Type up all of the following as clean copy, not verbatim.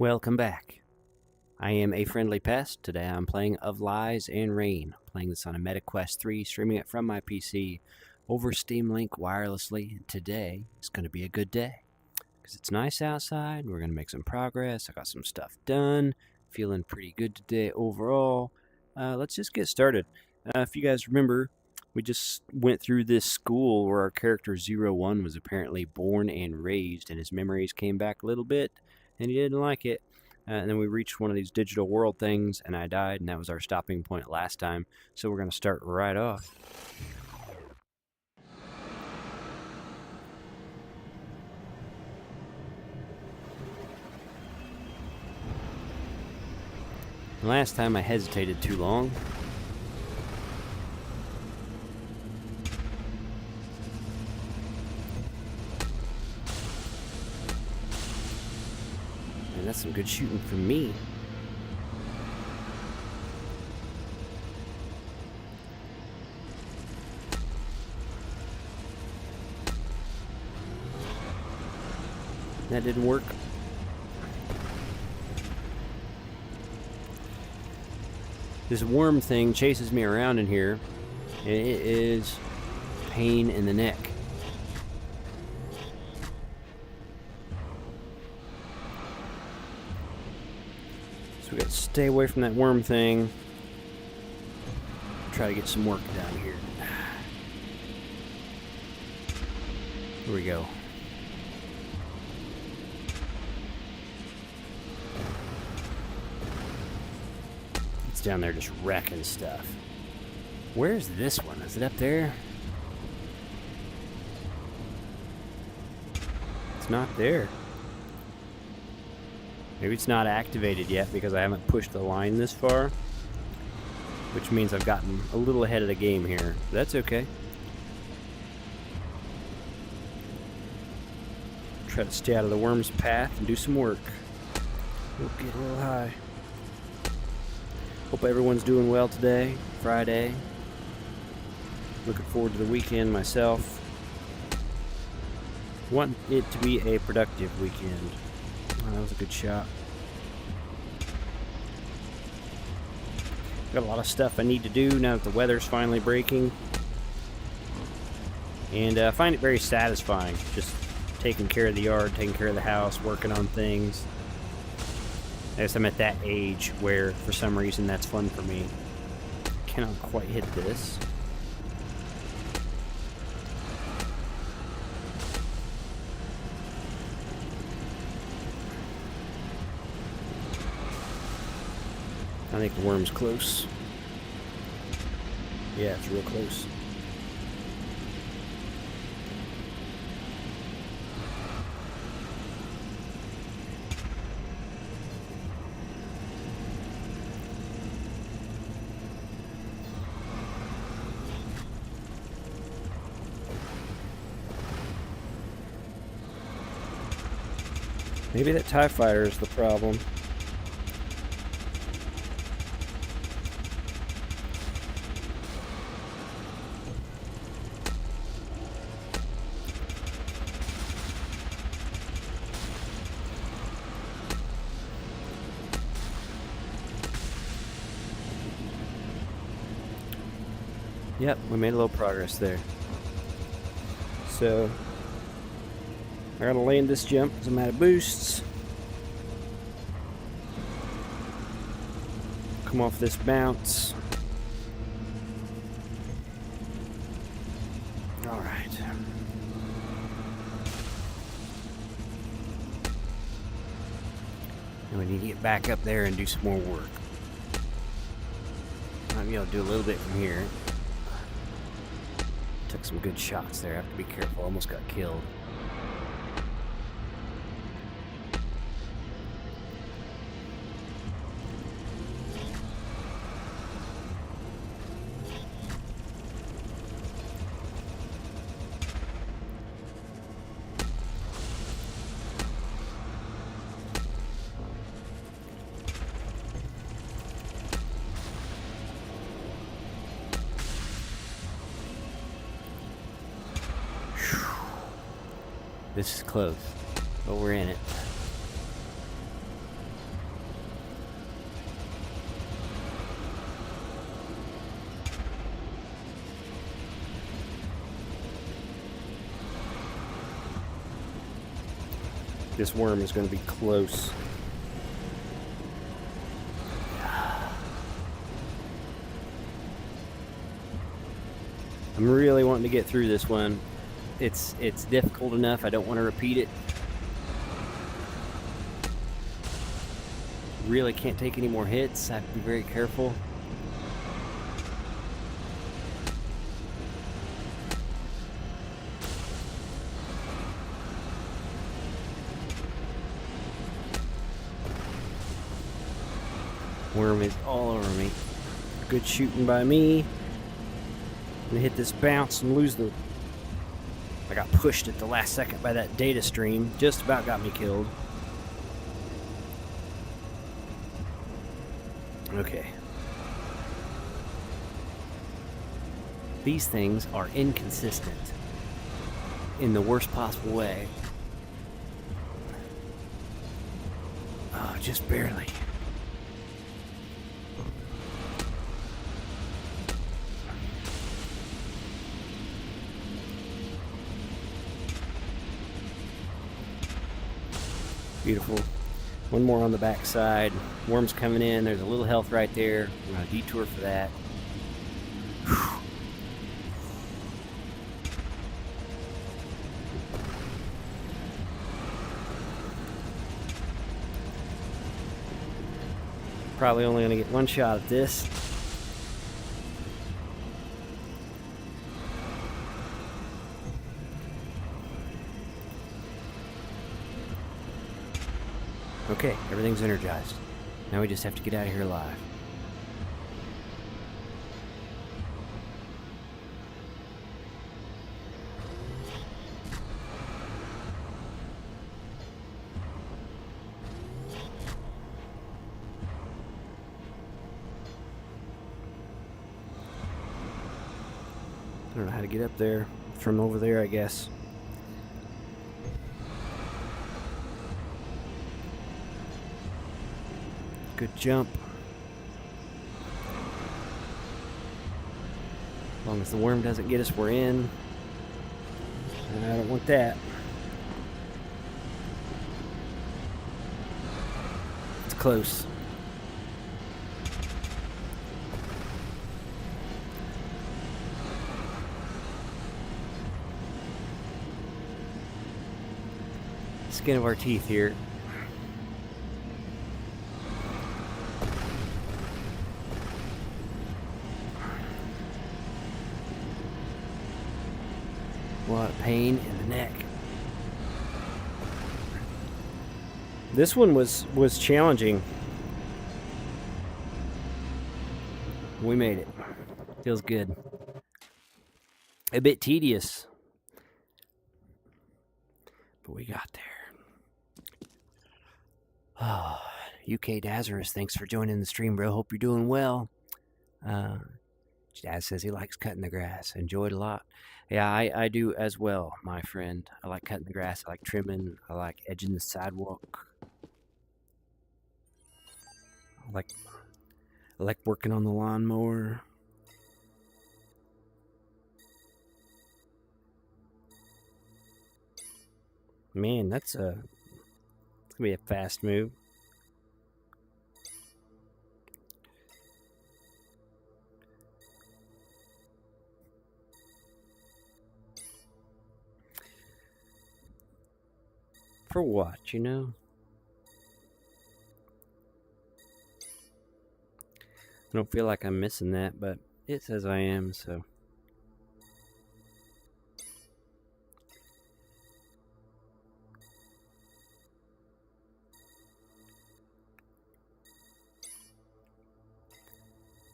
Welcome back. I am aFriendlyPest. Today I'm playing Of Lies and Rain. I'm playing this on a MetaQuest 3, streaming it from my PC over Steam Link wirelessly. Today is going to be a good day because it's nice outside. We're going to make some progress. I got some stuff done. Feeling pretty good today overall. Let's just get started. If you guys remember, we just went through this school where our character 01 was apparently born and raised, and his memories came back a little bit, and he didn't like it. And then we reached one of these digital world things, and I died, and that was our stopping point last time. So we're going to start right off. Last time I hesitated too long. And that's some good shooting from me. That didn't work. This worm thing chases me around in here, and it is pain in the neck. So we gotta stay away from that worm thing. Try to get some work down here. Here we go. It's down there just wrecking stuff. Where's this one? Is it up there? It's not there. Maybe it's not activated yet because I haven't pushed the line this far, which means I've gotten a little ahead of the game here. That's okay. Try to stay out of the worm's path and do some work. We'll get a little high. Hope everyone's doing well today, Friday. Looking forward to the weekend myself. Want it to be a productive weekend. Oh, that was a good shot. Got a lot of stuff I need to do now that the weather's finally breaking. And I find it very satisfying, just taking care of the yard, taking care of the house, working on things. I guess I'm at that age where, for some reason, that's fun for me. Cannot quite hit this. I think the worm's close. Yeah, it's real close. Maybe that TIE fighter is the problem. Yep, we made a little progress there. So I gotta land this jump because I'm out of boosts. Come off this bounce. Alright. And we need to get back up there and do some more work. Might be able to do a little bit from here. Took some good shots there. I have to be careful. Almost got killed. This is close, but we're in it. This worm is going to be close. I'm really wanting to get through this one. It's difficult enough. I don't want to repeat it. Really can't take any more hits. I have to be very careful. Worm is all over me. Good shooting by me. I'm gonna hit this bounce and lose the... I got pushed at the last second by that data stream. Just about got me killed. Okay. These things are inconsistent in the worst possible way. Oh, just barely. Beautiful. One more on the back side. Worm's coming in. There's a little health right there. I'm going to detour for that. Whew. Probably only going to get one shot at this. Okay, everything's energized. Now we just have to get out of here alive. I don't know how to get up there. From over there, I guess. Good jump. As long as the worm doesn't get us, we're in. And I don't want that. It's close. Skin of our teeth here. A lot of pain in the neck. This one was challenging. We made it. Feels good. A bit tedious, but we got there. Oh, UK Dazarus, thanks for joining the stream, bro. Hope you're doing well. Dad says he likes cutting the grass. Enjoyed a lot. Yeah, I do as well, my friend. I like cutting the grass. I like trimming. I like edging the sidewalk. I like working on the lawnmower. Man, that's gonna be a fast move. For what, you know? I don't feel like I'm missing that, but it says I am, so.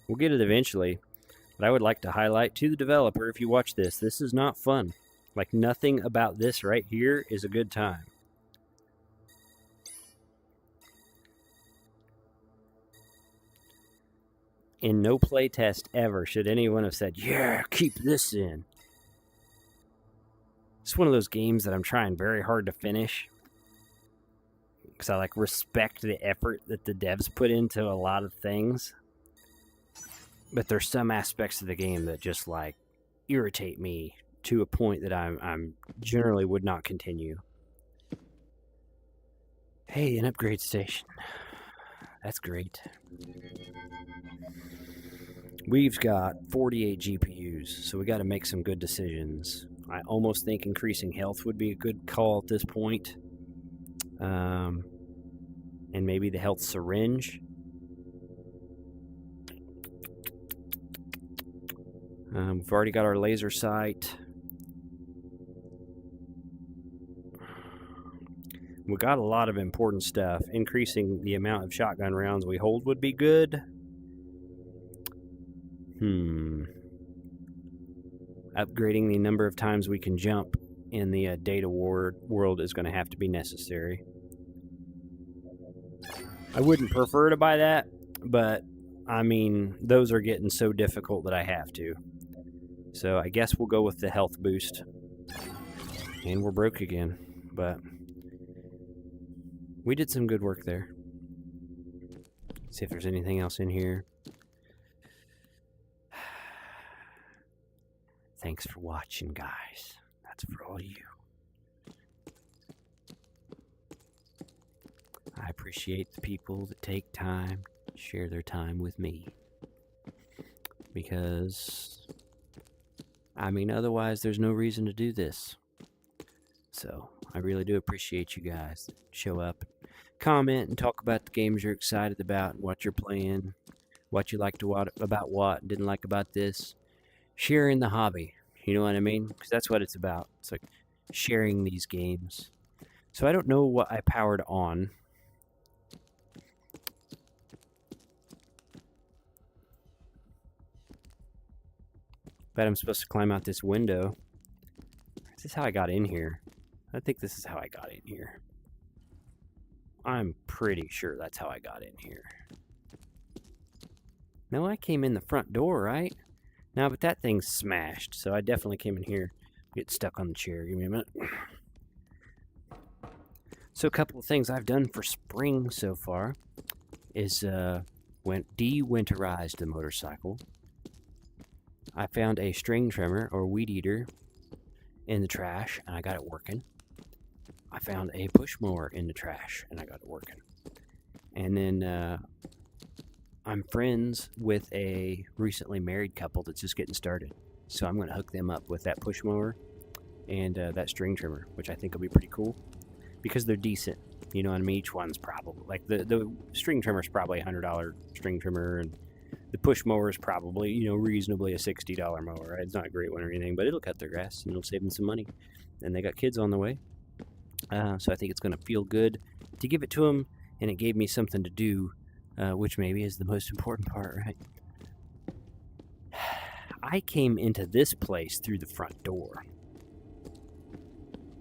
We'll get it eventually, but I would like to highlight to the developer, if you watch this, this is not fun. Like, nothing about this right here is a good time. In no playtest ever should anyone have said, yeah, keep this in. It's one of those games that I'm trying very hard to finish. Because I like respect the effort that the devs put into a lot of things. But there's some aspects of the game that just like irritate me to a point that I'm generally would not continue. Hey, an upgrade station. That's great. We've got 48 GPUs, so we got to make some good decisions. I almost think increasing health would be a good call at this point. And maybe the health syringe. We've already got our laser sight. We got a lot of important stuff. Increasing the amount of shotgun rounds we hold would be good. Upgrading the number of times we can jump in the data world is going to have to be necessary. I wouldn't prefer to buy that, but I mean, those are getting so difficult that I have to. So I guess we'll go with the health boost. And we're broke again, but we did some good work there. See if there's anything else in here. Thanks for watching, guys. That's for all you. I appreciate the people that take time to share their time with me. Because, I mean, otherwise there's no reason to do this. So, I really do appreciate you guys that show up, comment, and talk about the games you're excited about, what you're playing, what you liked about what, didn't like about this. Sharing the hobby, you know what I mean? Because that's what it's about. It's like sharing these games. So I don't know what I powered on. But I'm supposed to climb out this window. Is this how I got in here? I think this is how I got in here. I'm pretty sure that's how I got in here. No, I came in the front door, right? No, but that thing's smashed, so I definitely came in here. Get stuck on the chair. Give me a minute. So a couple of things I've done for spring so far is de-winterized the motorcycle. I found a string trimmer or weed eater in the trash, and I got it working. I found a push mower in the trash, and I got it working. And then I'm friends with a recently married couple that's just getting started. So I'm going to hook them up with that push mower and that string trimmer, which I think will be pretty cool because they're decent. You know what I mean? Each one's probably, like the string trimmer is probably a $100 string trimmer, and the push mower is probably, you know, reasonably a $60 mower. Right? It's not a great one or anything, but it'll cut their grass and it'll save them some money. And they got kids on the way. So I think it's going to feel good to give it to them, and it gave me something to do, which maybe is the most important part, right? I came into this place through the front door.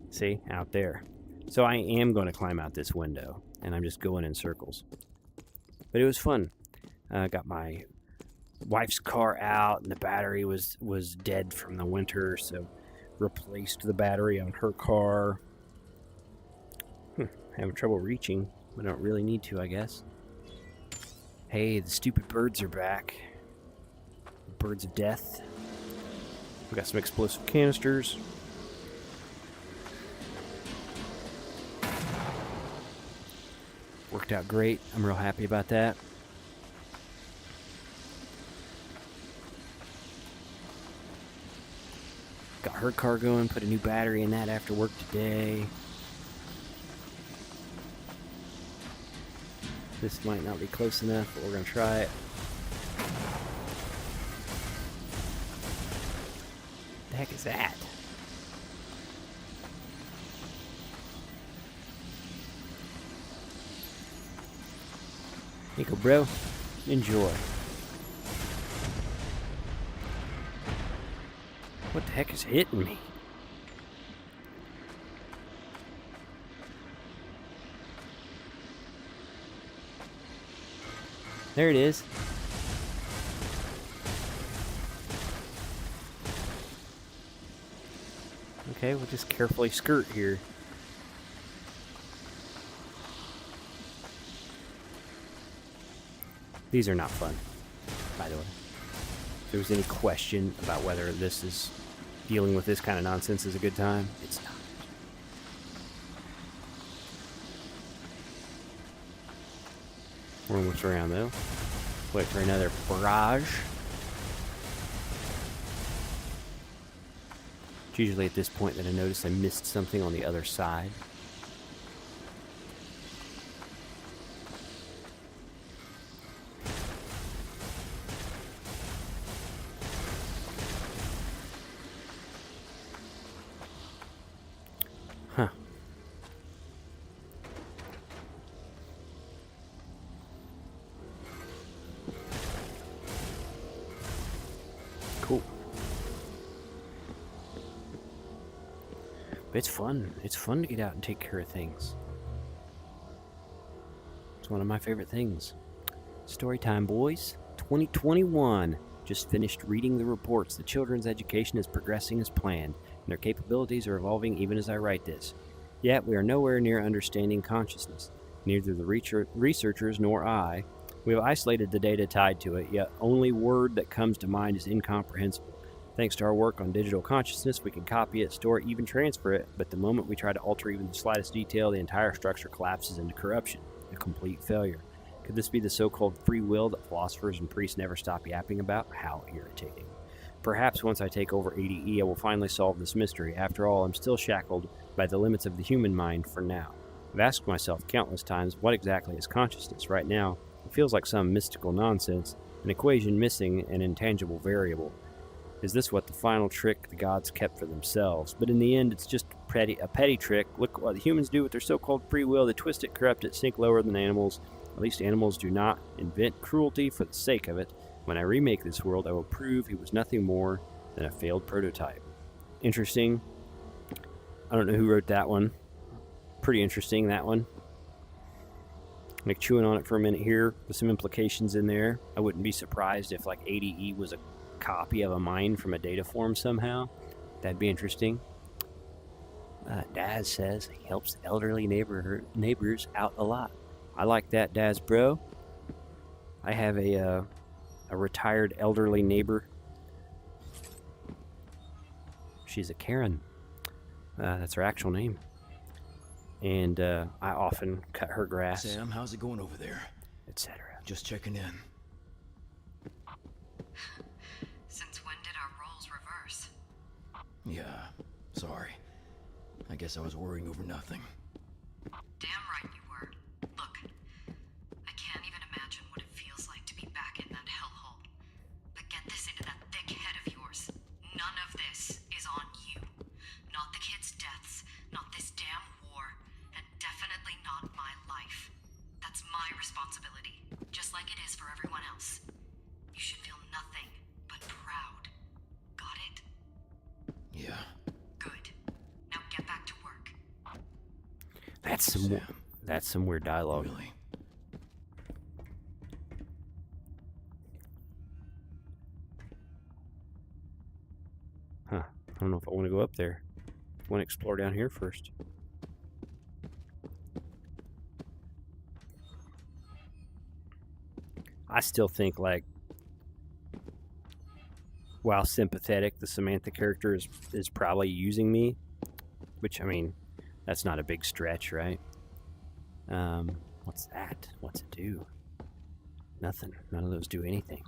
See? Out there. So I am going to climb out this window, and I'm just going in circles. But it was fun. Got my wife's car out, and the battery was dead from the winter, so replaced the battery on her car. Having trouble reaching. I don't really need to, I guess. Hey, the stupid birds are back. Birds of death. We got some explosive canisters. Worked out great. I'm real happy about that. Got her car going, put a new battery in that after work today. This might not be close enough, but we're going to try it. What the heck is that? Here you go, bro. Enjoy. What the heck is hitting me? There it is. Okay, we'll just carefully skirt here. These are not fun, by the way. If there was any question about whether dealing with this kind of nonsense is a good time, it's not. We're almost around though. Wait for another barrage. It's usually at this point that I notice I missed something on the other side. Huh. Cool. But it's fun. It's fun to get out and take care of things. It's one of my favorite things. Story time, boys. 2021. Just finished reading the reports. The children's education is progressing as planned, and their capabilities are evolving even as I write this. Yet we are nowhere near understanding consciousness. Neither the researchers nor I. We have isolated the data tied to it, yet only word that comes to mind is incomprehensible. Thanks to our work on digital consciousness, we can copy it, store it, even transfer it, but the moment we try to alter even the slightest detail, the entire structure collapses into corruption, a complete failure. Could this be the so-called free will that philosophers and priests never stop yapping about? How irritating. Perhaps once I take over ADE, I will finally solve this mystery. After all, I'm still shackled by the limits of the human mind for now. I've asked myself countless times, what exactly is consciousness? Right now, it feels like some mystical nonsense, an equation missing an intangible variable. Is this what the final trick the gods kept for themselves? But in the end, it's just a petty trick. Look what the humans do with their so-called free will. They twist it, corrupt it, sink lower than animals. At least animals do not invent cruelty for the sake of it. When I remake this world, I will prove he was nothing more than a failed prototype. Interesting. I don't know who wrote that one. Pretty interesting, that one. Like chewing on it for a minute here with some implications in there. I wouldn't be surprised if like ADE was a copy of a mind from a data form somehow. That'd be interesting. Daz says he helps elderly neighbors out a lot. I like that, Daz, bro. I have a retired elderly neighbor. She's a Karen. That's her actual name. And I often cut her grass. Sam, how's it going over there? Etc. Just checking in. Since when did our roles reverse? Yeah, sorry. I guess I was worrying over nothing. Damn right you were. Look, I can't even imagine what it feels like to be back in that hellhole. But get this into that thick head of yours. None of this is on you. Not the kids' deaths, not this damn war, and definitely not my life. That's my responsibility, just like it is for everyone else. You should feel nothing but proud. Got it? Yeah. Good. Now get back to work. That's some weird dialogue. Really? Huh. I don't know if I want to go up there. I want to explore down here first. I still think, like, while sympathetic, the Samantha character is probably using me. Which, I mean, that's not a big stretch, right? What's that? What's it do? Nothing. None of those do anything.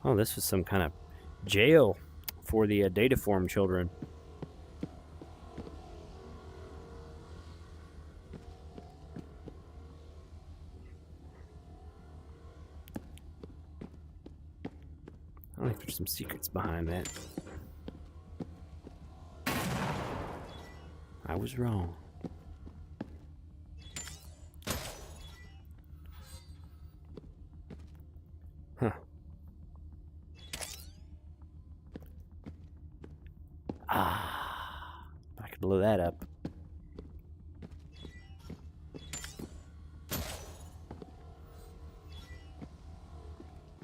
Oh, this was some kind of jail for the dataform children. I think there's some secrets behind that. I was wrong. Huh. I could blow that up.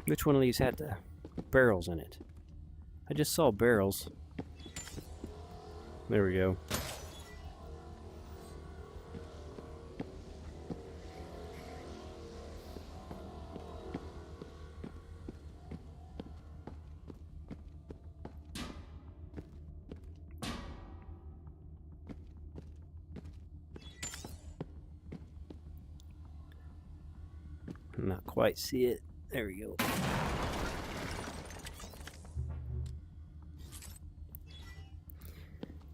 Which one of these had the barrels in it? I just saw barrels. There we go. Not quite see it. There we go.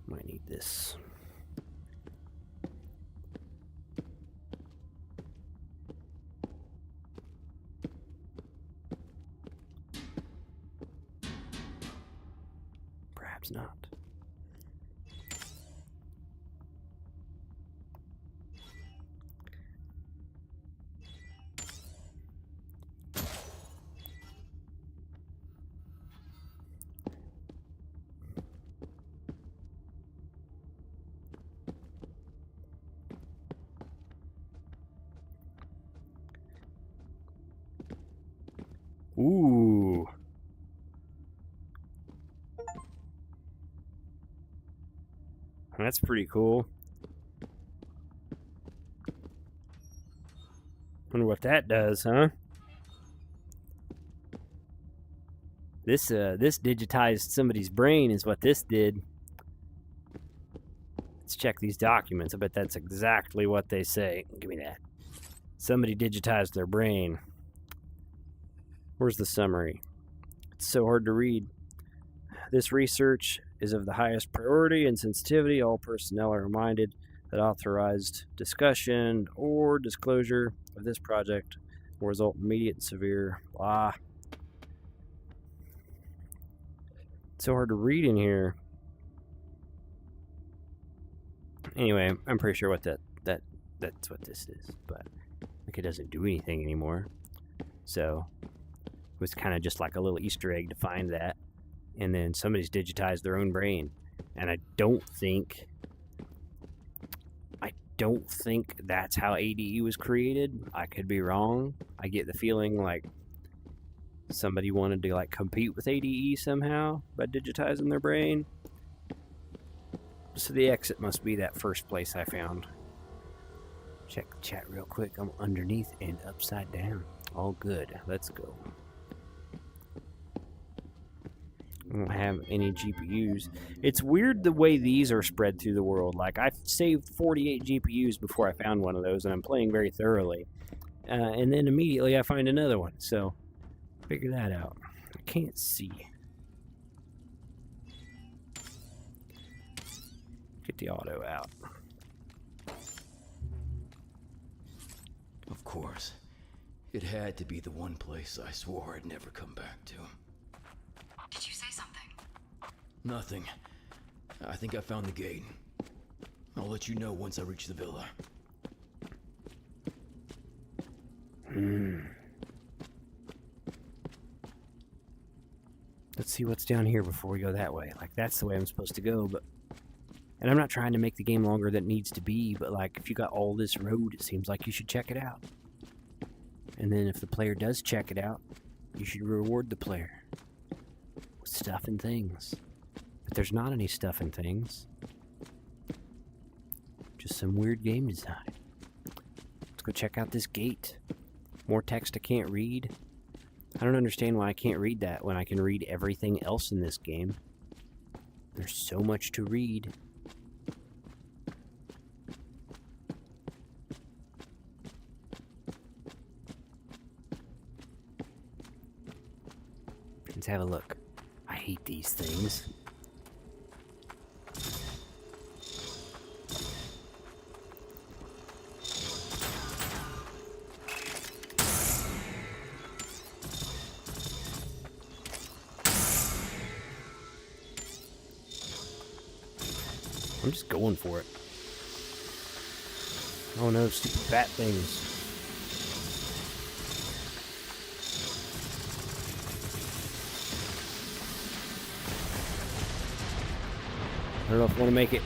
Might need this. Perhaps not. Ooh. That's pretty cool. Wonder what that does, huh? This digitized somebody's brain is what this did. Let's check these documents. I bet that's exactly what they say. Give me that. Somebody digitized their brain. Where's the summary? It's so hard to read. This research is of the highest priority and sensitivity. All personnel are reminded that authorized discussion or disclosure of this project will result in immediate and severe blah. It's so hard to read in here. Anyway, I'm pretty sure what that's what this is, but like it doesn't do anything anymore. So it was kind of just like a little Easter egg to find that, and then somebody's digitized their own brain, and I don't think that's how ADE was created. I could be wrong. I get the feeling like somebody wanted to like compete with ADE somehow by digitizing their brain. So the exit must be that first place I found. Check the chat real quick. I'm underneath and upside down. All good. Let's go. I don't have any GPUs. It's weird the way these are spread through the world. Like, I've saved 48 GPUs before I found one of those, and I'm playing very thoroughly. And then immediately I find another one. So, figure that out. I can't see. Get the auto out. Of course. It had to be the one place I swore I'd never come back to. Did you say something? Nothing. I think I found the gate. I'll let you know once I reach the villa. Let's see what's down here before we go that way. Like, that's the way I'm supposed to go, but... And I'm not trying to make the game longer than it needs to be, but, like, if you got all this road, it seems like you should check it out. And then if the player does check it out, you should reward the player with stuff and things. But there's not any stuff and things. Just some weird game design. Let's go check out this gate. More text I can't read. I don't understand why I can't read that when I can read everything else in this game. There's so much to read. Let's have a look. I hate these things. I'm just going for it. Oh no, stupid fat things. I don't know if I want to make it.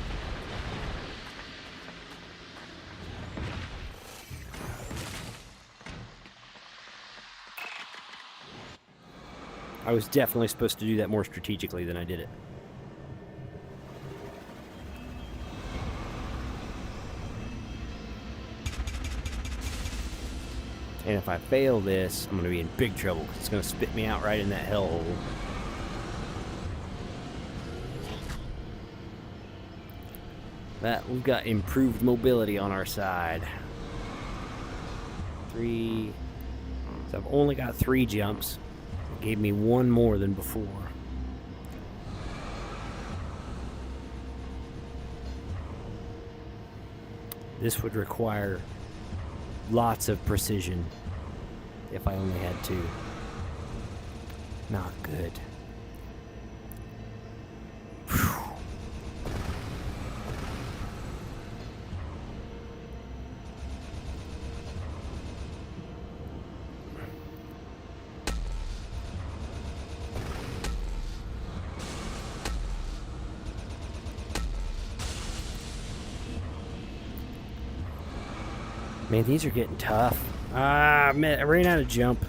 I was definitely supposed to do that more strategically than I did it. And if I fail this, I'm going to be in big trouble because it's going to spit me out right in that hellhole. But we've got improved mobility on our side. 3, So I've only got 3 jumps. It gave me 1 more than before. This would require lots of precision if I only had 2. Not good. Whew. Man, these are getting tough. Man, I ran out of jump.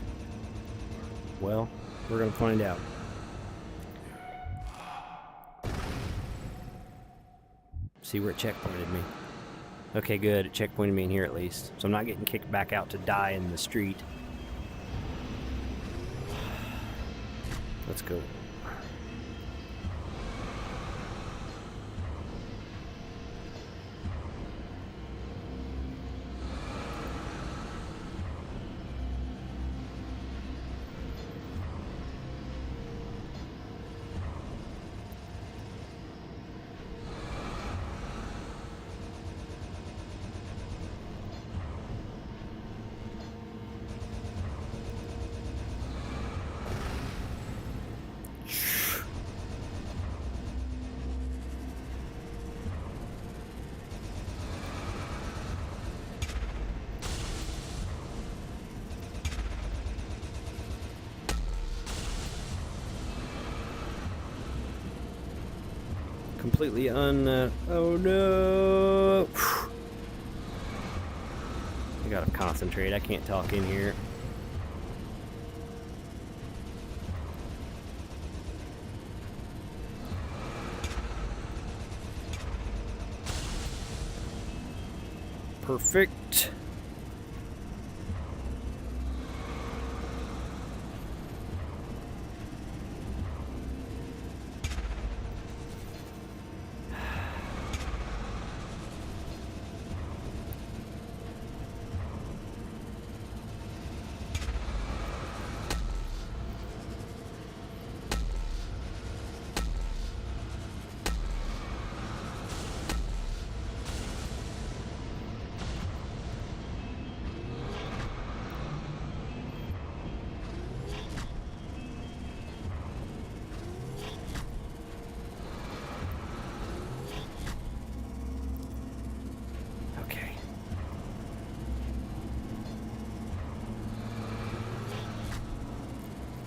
Well, we're gonna find out. See where it checkpointed me. Okay, good. It checkpointed me in here at least. So I'm not getting kicked back out to die in the street. Let's go. Completely oh no! I gotta concentrate. I can't talk in here. Perfect.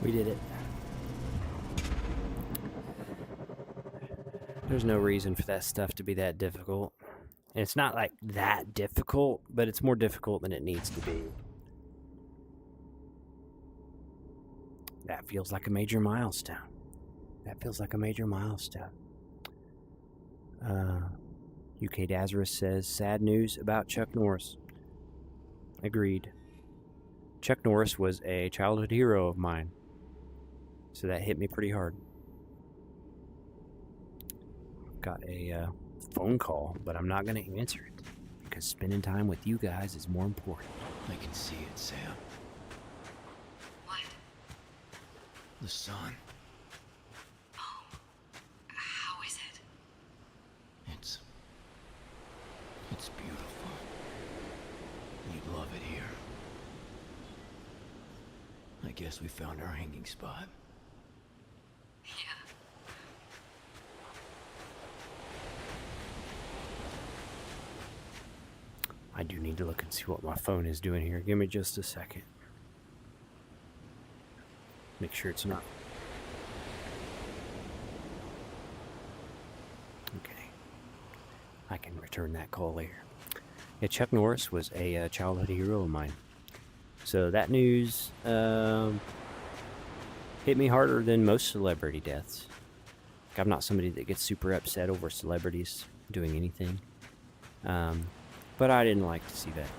We did it. There's no reason for that stuff to be that difficult. And it's not like that difficult, but it's more difficult than it needs to be. That feels like a major milestone. That feels like a major milestone. UK Dazarus says, sad news about Chuck Norris. Agreed. Chuck Norris was a childhood hero of mine. So that hit me pretty hard. Got a phone call, but I'm not going to answer it because spending time with you guys is more important. I can see it, Sam. What? The sun. Oh. How is it? It's beautiful. You'd love it here. I guess we found our hanging spot. Yeah. I do need to look and see what my phone is doing here. Give me just a second. Make sure it's not. Okay. I can return that call later. Yeah, Chuck Norris was a childhood hero of mine. So that news hit me harder than most celebrity deaths. Like, I'm not somebody that gets super upset over celebrities doing anything. But I didn't like to see that.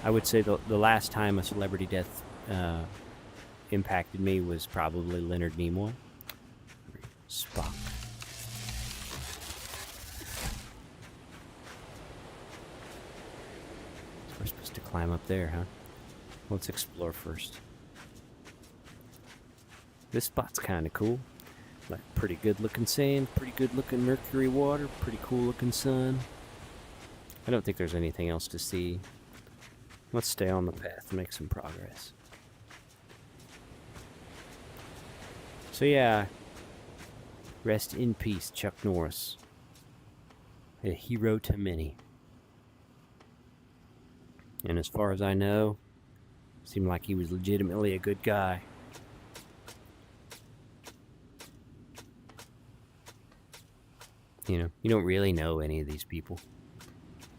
I would say the last time a celebrity death impacted me was probably Leonard Nimoy. Spock. We're supposed to climb up there, huh? Let's explore first. This spot's kind of cool. Like pretty good looking sand, pretty good looking mercury water, pretty cool looking sun. I don't think there's anything else to see. Let's stay on the path and make some progress. So yeah, rest in peace, Chuck Norris. A hero to many. And as far as I know, seemed like he was legitimately a good guy. You know, you don't really know any of these people.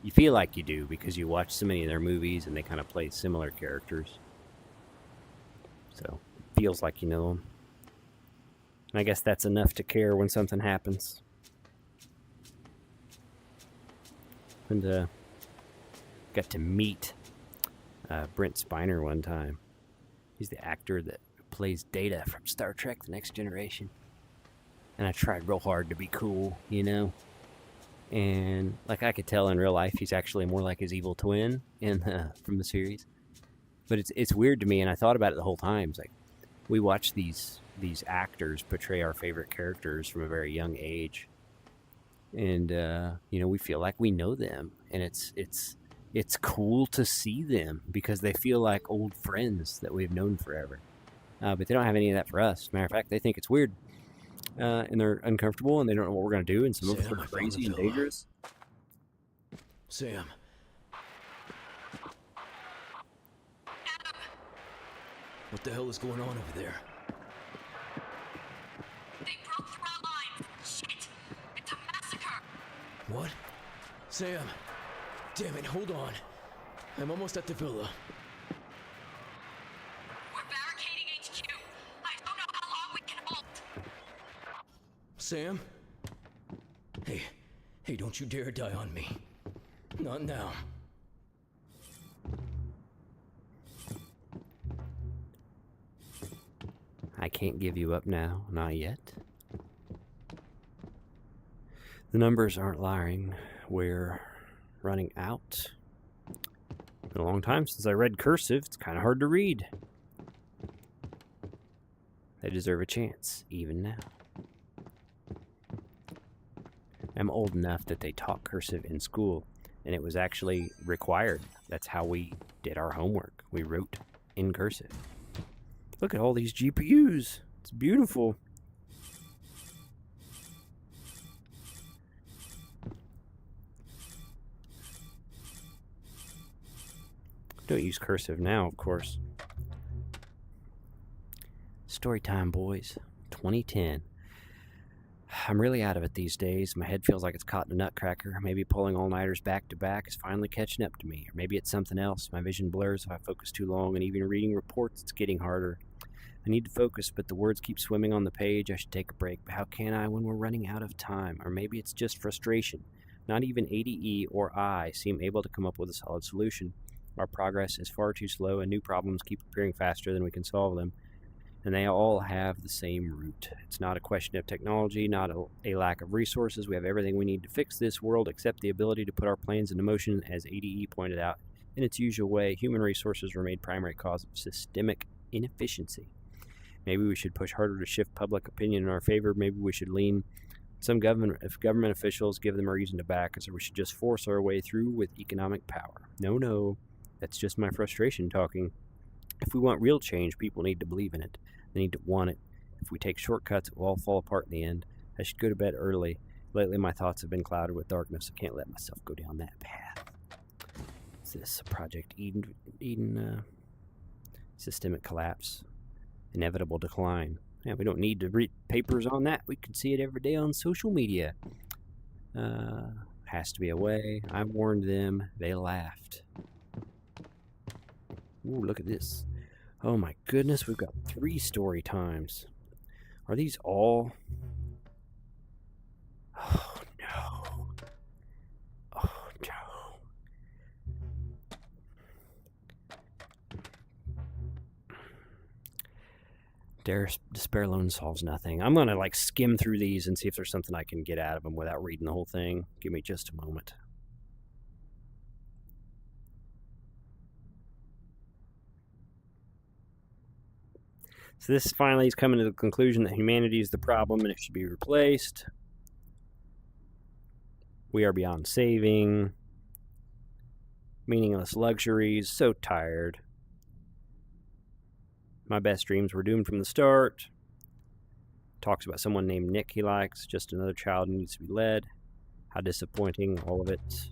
You feel like you do because you watch so many of their movies and they kind of play similar characters. So, it feels like you know them. And I guess that's enough to care when something happens. And, got to meet Brent Spiner one time. He's the actor that plays Data from Star Trek The Next Generation. And I tried real hard to be cool, you know? And, like, I could tell in real life he's actually more like his evil twin from the series. But it's weird to me, and I thought about it the whole time. It's like, we watch these actors portray our favorite characters from a very young age. And, you know, we feel like we know them. And it's cool to see them because they feel like old friends that we've known forever. But they don't have any of that for us. Matter of fact, they think it's weird. And they're uncomfortable, and they don't know what we're going to do, and some of us are crazy and dangerous. Sam. What the hell is going on over there? They broke through our lines. Shit! It's a massacre! What? Sam. Damn it, hold on. I'm almost at the villa. We're barricading HQ. I don't know how long we can hold. Sam? Hey, don't you dare die on me. Not now. I can't give you up now, not yet. The numbers aren't lying. We're running out. Been a long time since I read cursive. It's kind of hard to read. They deserve a chance, even now. I'm old enough that they taught cursive in school, and it was actually required. That's how we did our homework. We wrote in cursive. Look at all these GPUs. It's beautiful. Don't use cursive now, of course. Storytime, boys. 2010. I'm really out of it these days. My head feels like it's caught in a nutcracker. Maybe pulling all-nighters back to back is finally catching up to me. Or maybe it's something else. My vision blurs if I focus too long, and even reading reports, it's getting harder. I need to focus, but the words keep swimming on the page. I should take a break, but how can I when we're running out of time? Or maybe it's just frustration. Not even ADE or I seem able to come up with a solid solution. Our progress is far too slow, and new problems keep appearing faster than we can solve them. And they all have the same root. It's not a question of technology, not a lack of resources. We have everything we need to fix this world except the ability to put our plans into motion, as ADE pointed out. In its usual way, human resources remain primary cause of systemic inefficiency. Maybe we should push harder to shift public opinion in our favor. Maybe we should lean some government officials, give them a reason to back us, or we should just force our way through with economic power. No, that's just my frustration talking. If we want real change, people need to believe in it. They need to want it. If we take shortcuts, it will all fall apart in the end. I should go to bed early. Lately, my thoughts have been clouded with darkness. I can't let myself go down that path. Is this Project Eden systemic collapse? Inevitable decline. Yeah, we don't need to read papers on that. We can see it every day on social media. Has to be a way. I warned them. They laughed. Ooh, look at this. Oh my goodness, we've got 3 story times. Are these all? Oh no. Oh no. Despair alone solves nothing. I'm gonna skim through these and see if there's something I can get out of them without reading the whole thing. Give me just a moment. So this finally is coming to the conclusion that humanity is the problem and it should be replaced. We are beyond saving. Meaningless luxuries. So tired. My best dreams were doomed from the start. Talks about someone named Nick he likes. Just another child who needs to be led. How disappointing, all of it.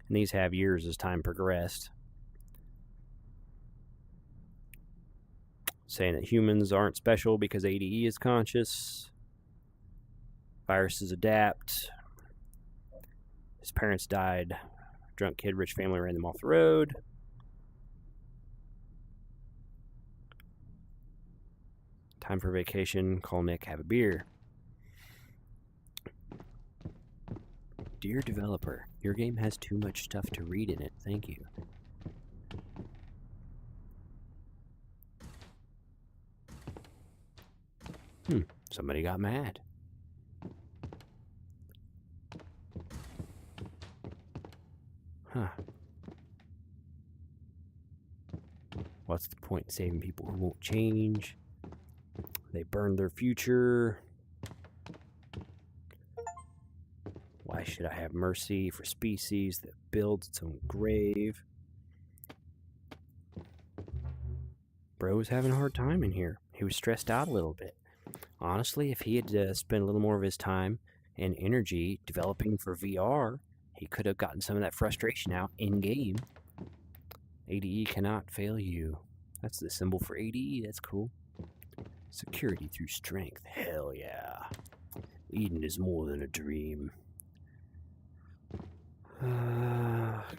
And these have years as time progressed. Saying that humans aren't special because ADE is conscious. Viruses adapt. His parents died. Drunk kid, rich family ran them off the road. Time for vacation. Call Nick, have a beer. Dear developer, your game has too much stuff to read in it. Thank you. Somebody got mad. Huh. What's the point in saving people who won't change? They burned their future. Why should I have mercy for species that builds its own grave? Bro was having a hard time in here. He was stressed out a little bit. Honestly, if he had spent a little more of his time and energy developing for VR, he could have gotten some of that frustration out in-game. ADE cannot fail you. That's the symbol for ADE. That's cool. Security through strength. Hell yeah. Eden is more than a dream.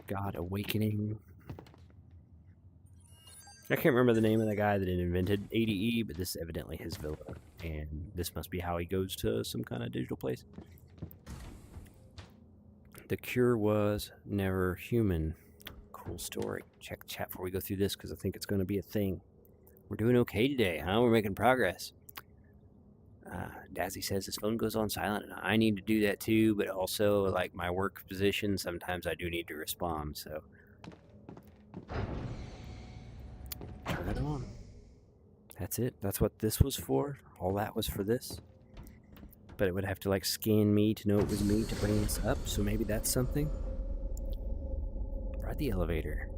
God Awakening. I can't remember the name of the guy that invented ADE, but this is evidently his villa. And this must be how he goes to some kind of digital place. The cure was never human. Cool story. Check the chat before we go through this because I think it's going to be a thing. We're doing okay today, huh? We're making progress. Dazzy says his phone goes on silent, and I need to do that too, but also, like my work position, sometimes I do need to respond, so turn it on. That's it. That's what this was for. All that was for this. But it would have to like scan me to know it was me to bring this up, so maybe that's something. Ride the elevator.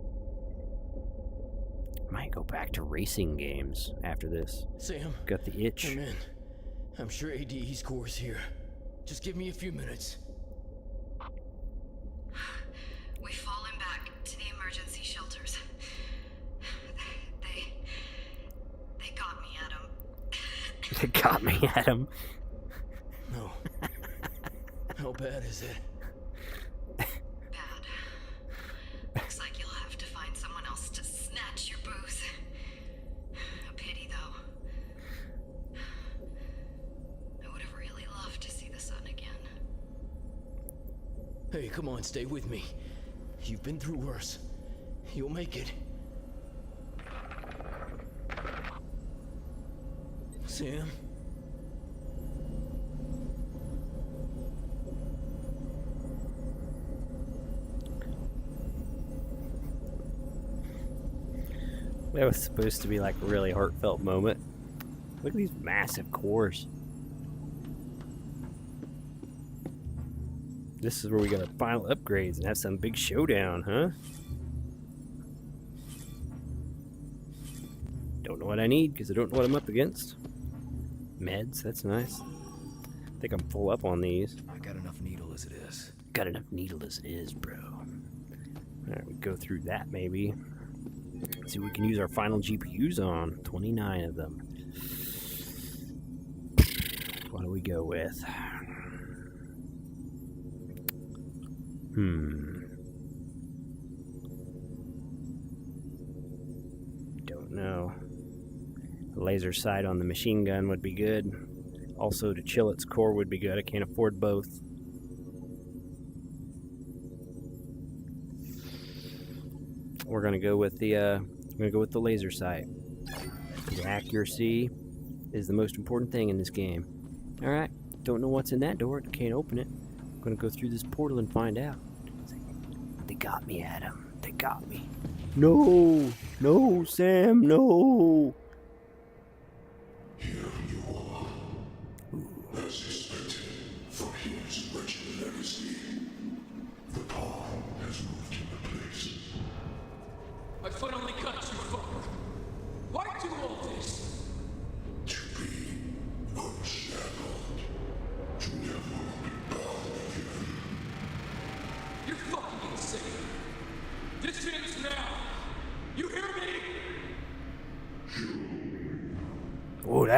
Might go back to racing games after this. Sam, got the itch. I'm in. I'm sure ADE's core is here. Just give me a few minutes. We've fallen back to the emergency shelters. They got me at 'em. They got me at him. No. How bad is it? Bad. Looks like you'll have to find someone else to snatch your booze. A pity, though. I would have really loved to see the sun again. Hey, come on, stay with me. You've been through worse. You'll make it. Sam? That was supposed to be like a really heartfelt moment. Look at these massive cores. This is where we got our final upgrades and have some big showdown, huh? Don't know what I need because I don't know what I'm up against. Meds, that's nice. I think I'm full up on these. I got enough needle as it is. Got enough needle as it is, bro. Alright, we go through that maybe. Let's see what we can use our final GPUs on. 29 of them. What do we go with? Don't know. A laser sight on the machine gun would be good. Also, to chill its core would be good. I can't afford both. We're gonna go with the laser sight. The accuracy is the most important thing in this game. All right, don't know what's in that door. Can't open it. I'm gonna go through this portal and find out. They got me, Adam. They got me. No, no, Sam, no.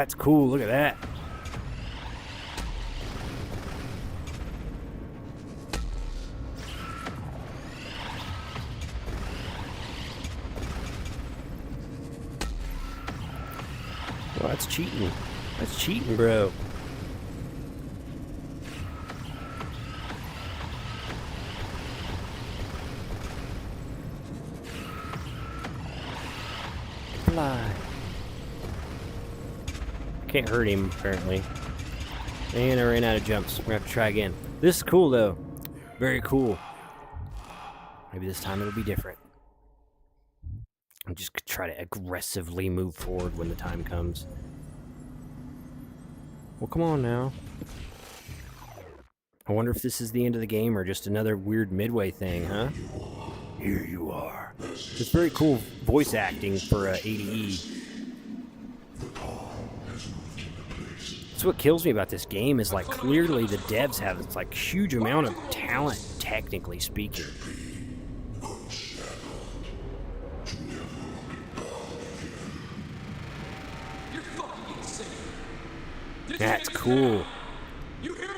That's cool. Look at that. Well, that's cheating. That's cheating, bro. Fly. Can't hurt him, apparently. And I ran out of jumps. We're gonna have to try again. This is cool, though. Very cool. Maybe this time it'll be different. I'm just gonna try to aggressively move forward when the time comes. Well, come on now. I wonder if this is the end of the game or just another weird midway thing, huh? Here you are. It's very cool voice acting for ADE. That's what kills me about this game is, like, clearly the devs have this, like, huge amount of talent, technically speaking. That's cool. You hear me?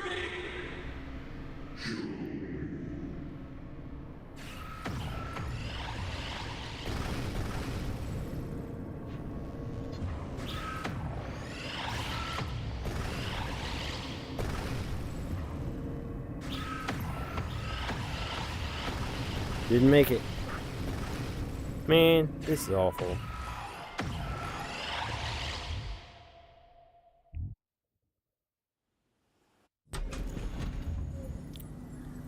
Didn't make it. Man, this is awful.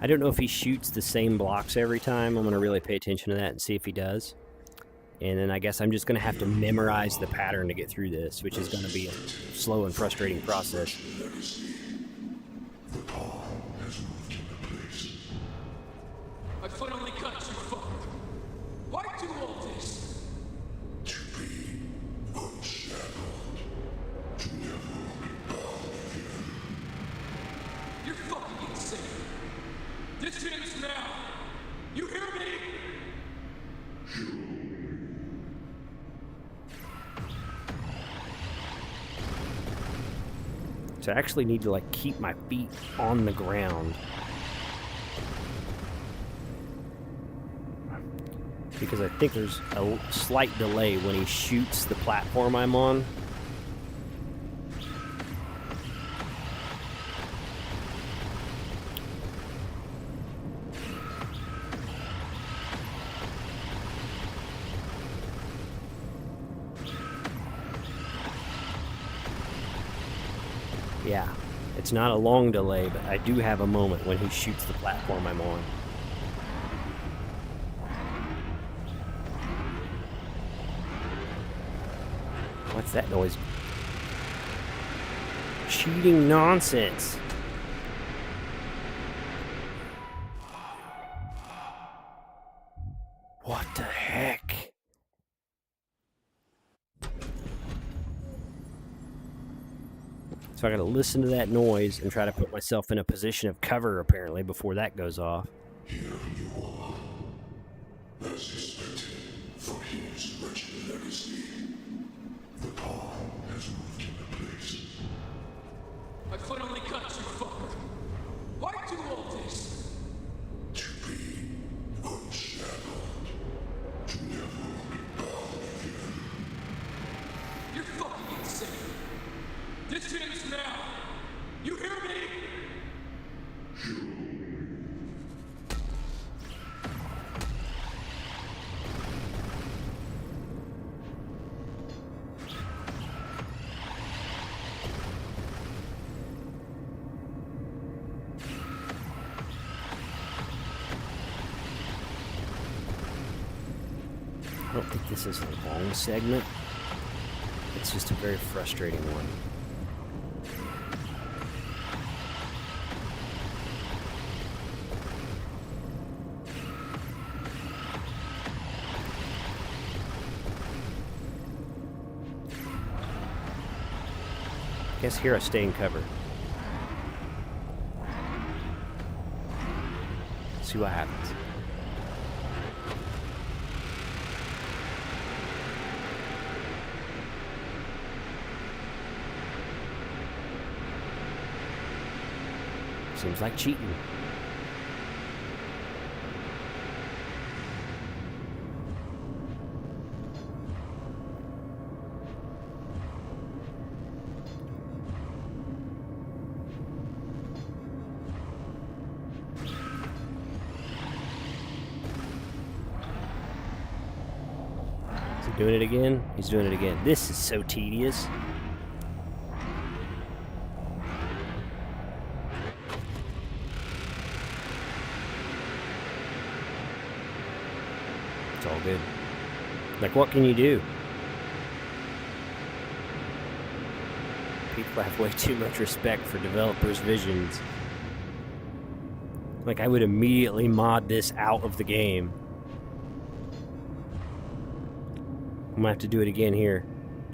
I don't know if he shoots the same blocks every time. I'm going to really pay attention to that and see if he does. And then I guess I'm just going to have to memorize the pattern to get through this, which is going to be a slow and frustrating process. I finally got you fucked. Why do all this? To be unshackled, to never be bound again. You're fucking insane. This ends now. You hear me? So I actually need to, like, keep my feet on the ground. Because I think there's a slight delay when he shoots the platform I'm on. Yeah, it's not a long delay, but I do have a moment when he shoots the platform I'm on. What's that noise? Cheating nonsense. What the heck? So I gotta listen to that noise and try to put myself in a position of cover, apparently, before that goes off. Here you are, as expected, for his wretched legacy. The power has moved into place. I finally got you fucked. Why do all this? To be unshackled, to never be bound again. You're fucking insane. This ends now. You hear me? I don't think this is a long segment. It's just a very frustrating one. I guess here I stay in cover. See what happens. Seems like cheating. Is he doing it again? He's doing it again. This is so tedious. It's all good. Like, what can you do? People have way too much respect for developers' visions. Like, I would immediately mod this out of the game. I'm gonna have to do it again here.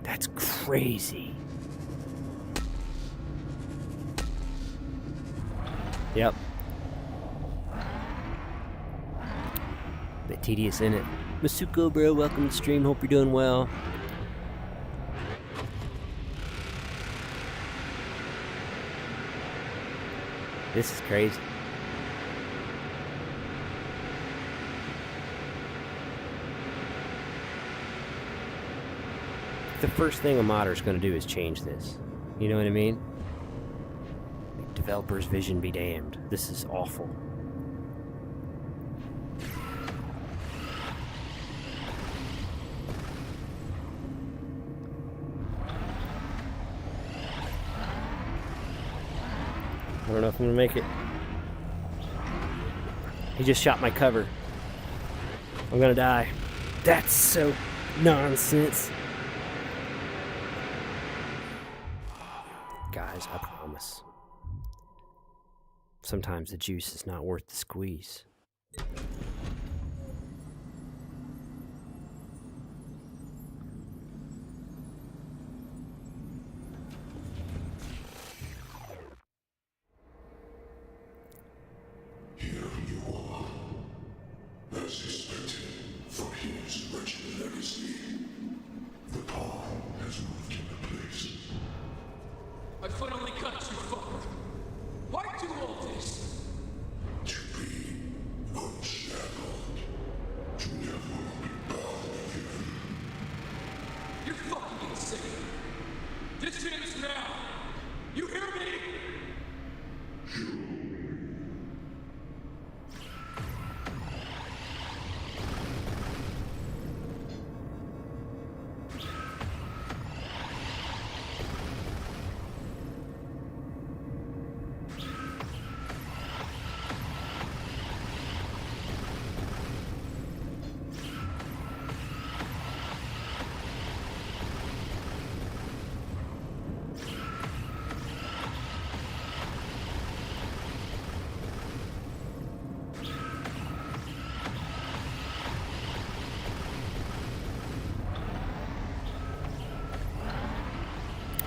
That's crazy. Yep. Bit tedious, in it. Masuko, bro, welcome to the stream. Hope you're doing well. This is crazy. The first thing a modder is going to do is change this. You know what I mean? Developer's vision be damned. This is awful. I don't know if I'm gonna make it. He just shot my cover. I'm gonna die. That's so nonsense. Guys, I promise. Sometimes the juice is not worth the squeeze. Here you are. As suspected, for his wretched legacy, the paw has moved into place. I finally got you, fucker. Why do all this? To be unshackled. To never be bound again. You're fucking insane. This ends now. You hear me?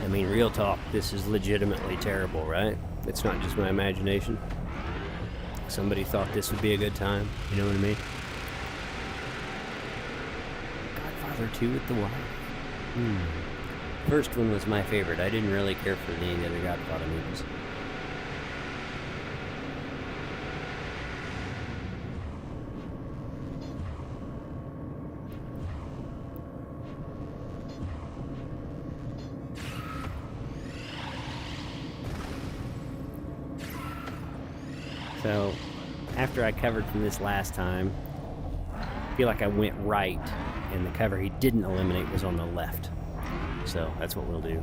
I mean, real talk, this is legitimately terrible, right? It's not just my imagination. Somebody thought this would be a good time, you know what I mean? Godfather 2 with the wife. First one was my favorite. I didn't really care for any of the other Godfather movies. So, after I covered from this last time, I feel like I went right, and the cover he didn't eliminate was on the left. So, that's what we'll do.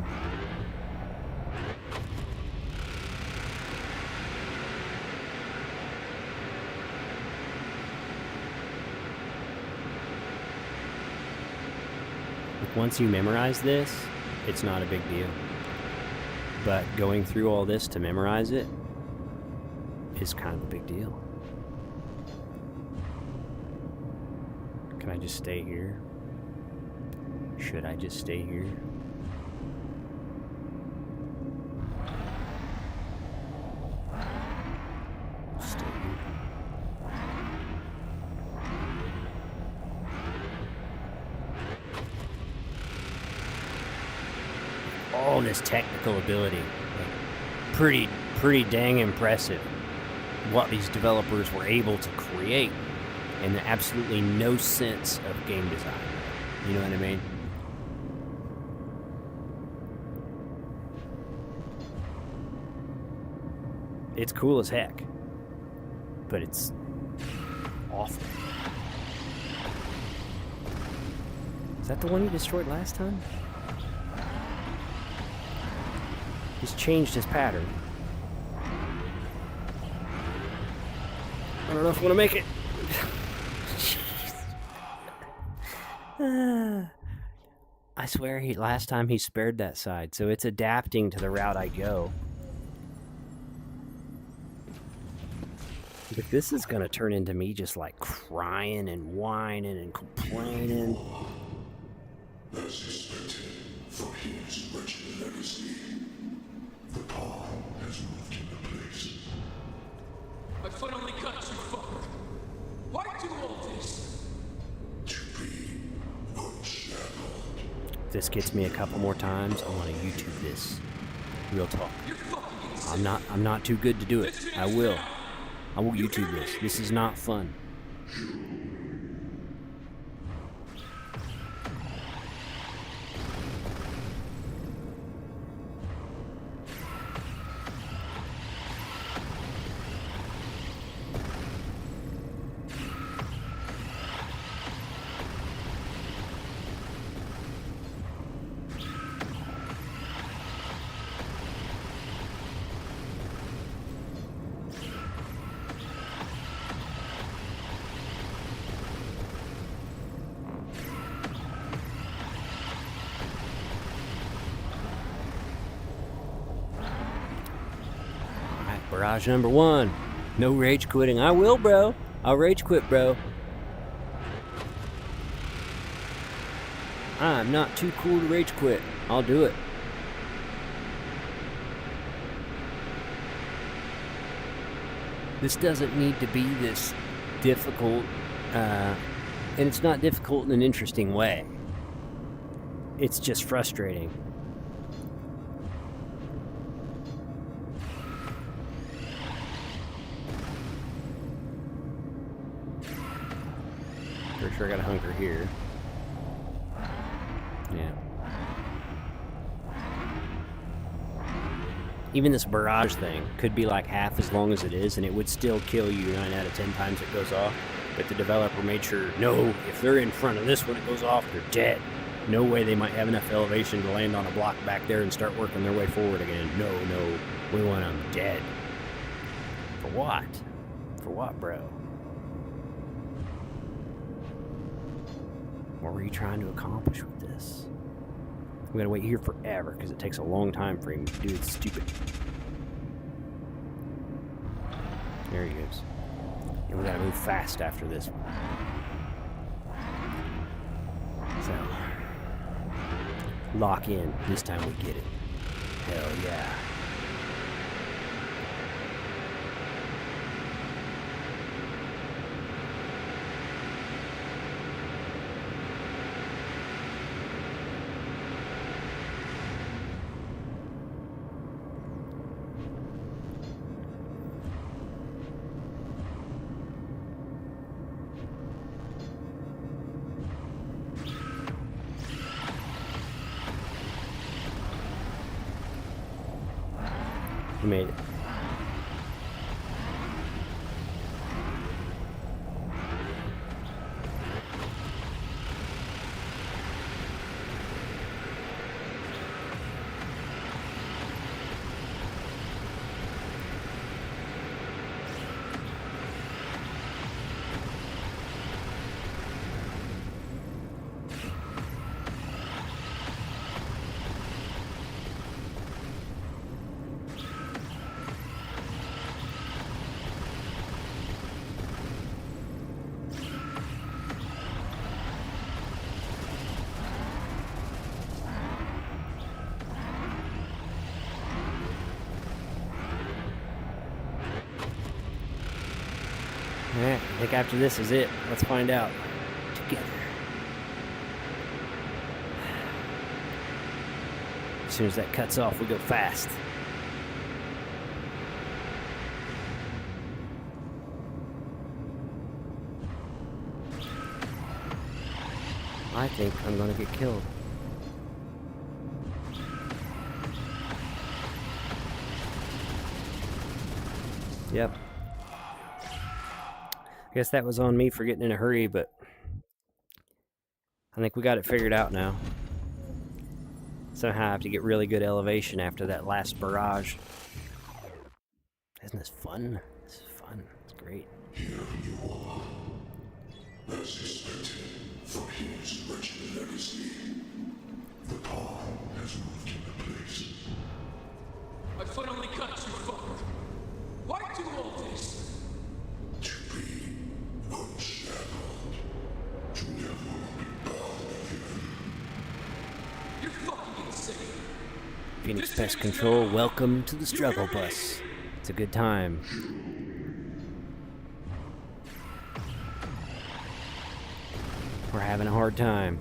Once you memorize this, it's not a big deal. But going through all this to memorize it is kind of a big deal. Can I just stay here? Should I just stay here? Stay here. All this technical ability, like, pretty dang impressive what these developers were able to create, and absolutely no sense of game design. You know what I mean? It's cool as heck, but it's awful. Is that the one you destroyed last time? He's changed his pattern. I don't know if I'm gonna make it. I swear last time he spared that side, so it's adapting to the route I go. But this is gonna turn into me just like crying and whining and complaining. As expected, for his wretched legacy, the paw has moved into place. I finally got you, fucker. Why do all this? To be unshackled. If this gets me a couple more times, I want to YouTube this. Real talk. You're fucking insane. I'm not too good to do it. I will YouTube this. This is not fun. Barrage number 1. No rage quitting. I will, bro. I'll rage quit, bro. I'm not too cool to rage quit. I'll do it. This doesn't need to be this difficult, and it's not difficult in an interesting way. It's just frustrating. Pretty sure I gotta hunker here. Yeah. Even this barrage thing could be like half as long as it is, and it would still kill you 9 out of 10 times it goes off. But the developer made sure, no, if they're in front of this when it goes off, they're dead. No way they might have enough elevation to land on a block back there and start working their way forward again. No, we want them dead. For what? For what, bro? What were you trying to accomplish with this? We gotta wait here forever because it takes a long time for him to do it stupid. There he goes. And we gotta move fast after this one. So, lock in. This time we get it. Hell yeah. We made it. Alright, I think after this is it. Let's find out. Together. As soon as that cuts off, we go fast. I think I'm gonna get killed. Yep. I guess that was on me for getting in a hurry, but I think we got it figured out now. Somehow I have to get really good elevation after that last barrage. Isn't this fun? This is fun. It's great. Here you are. As expected, for his wretched legacy, the paw has moved into place. I finally got you, fucker. Why do all this? To be unshackled. To never be bound again. You're fucking insane. Phoenix Pest Control, welcome to the struggle bus. It's a good time. We're having a hard time.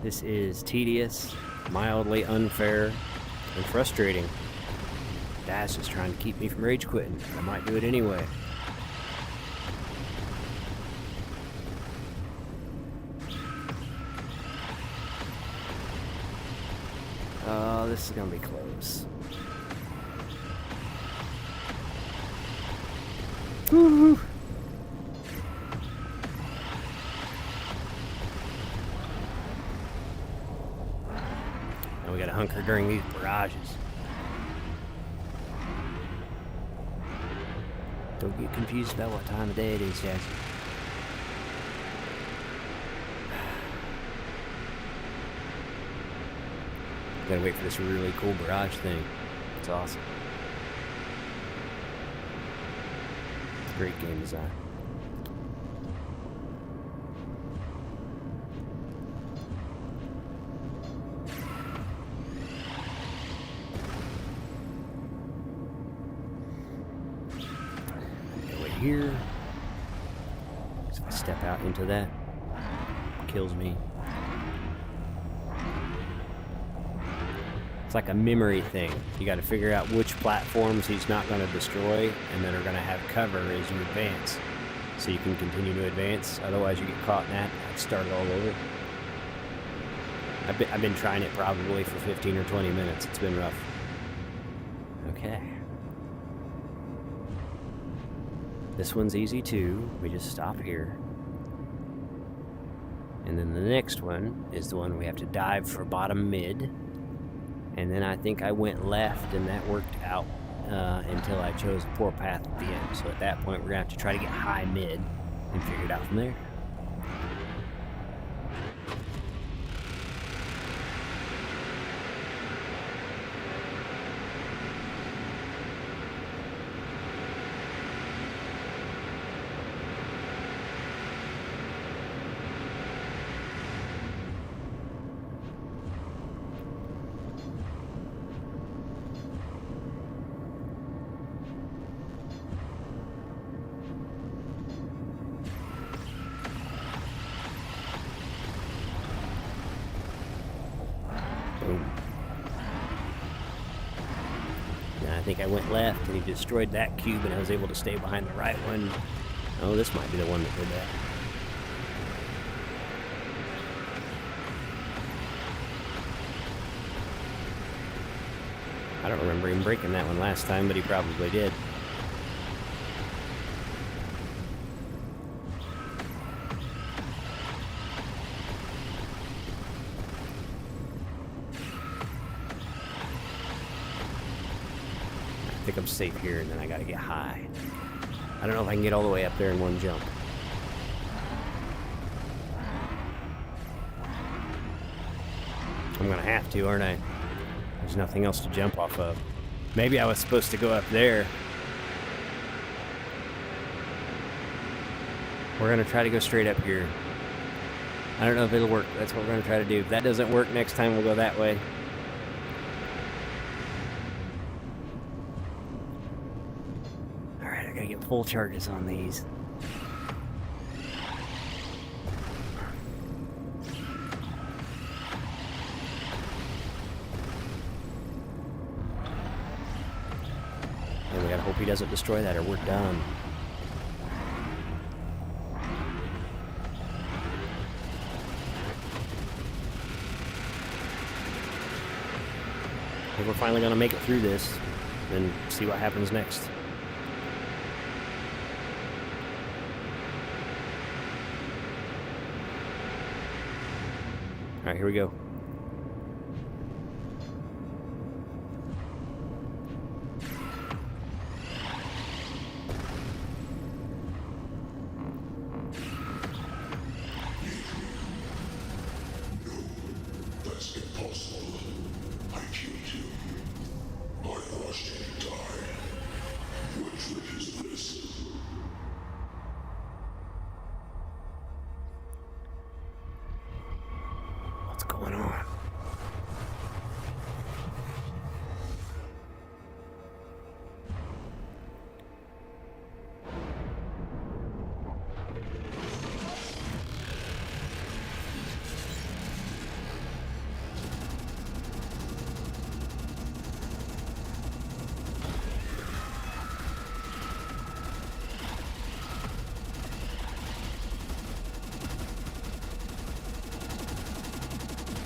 This is tedious, mildly unfair, and frustrating. Dad's just trying to keep me from rage quitting, but I might do it anyway. Oh, this is gonna be close. Woo-hoo. Now we gotta hunker during these barrages. Don't get confused about what time of day it is, Jackson. Gotta wait for this really cool barrage thing. It's awesome. It's great game design. Go here. So if I step out into that, it kills me. It's like a memory thing. You got to figure out which platforms he's not going to destroy and then are going to have cover as you advance. So you can continue to advance. Otherwise you get caught in that. I'd start all over. I've been trying it probably for 15 or 20 minutes. It's been rough. Okay. This one's easy too. We just stop here. And then the next one is the one we have to dive for bottom mid. And then I think I went left, and that worked out until I chose a poor path at the end. So at that point, we're going to have to try to get high mid and figure it out from there. Boom. And I think I went left and he destroyed that cube and I was able to stay behind the right one. Oh, this might be the one that did that. I don't remember him breaking that one last time, but he probably did. I think I'm safe here, and then I gotta get high. I don't know if I can get all the way up there in one jump. I'm gonna have to, aren't I? There's nothing else to jump off of. Maybe I was supposed to go up there. We're gonna try to go straight up here. I don't know if it'll work. That's what we're gonna try to do. If that doesn't work, next time we'll go that way. Alright, I gotta get full charges on these. And we gotta hope he doesn't destroy that or we're done. think we're finally gonna make it through this, then see what happens next. Alright, here we go. That's impossible. I killed you. I watched you die. What trick is this? What's going on?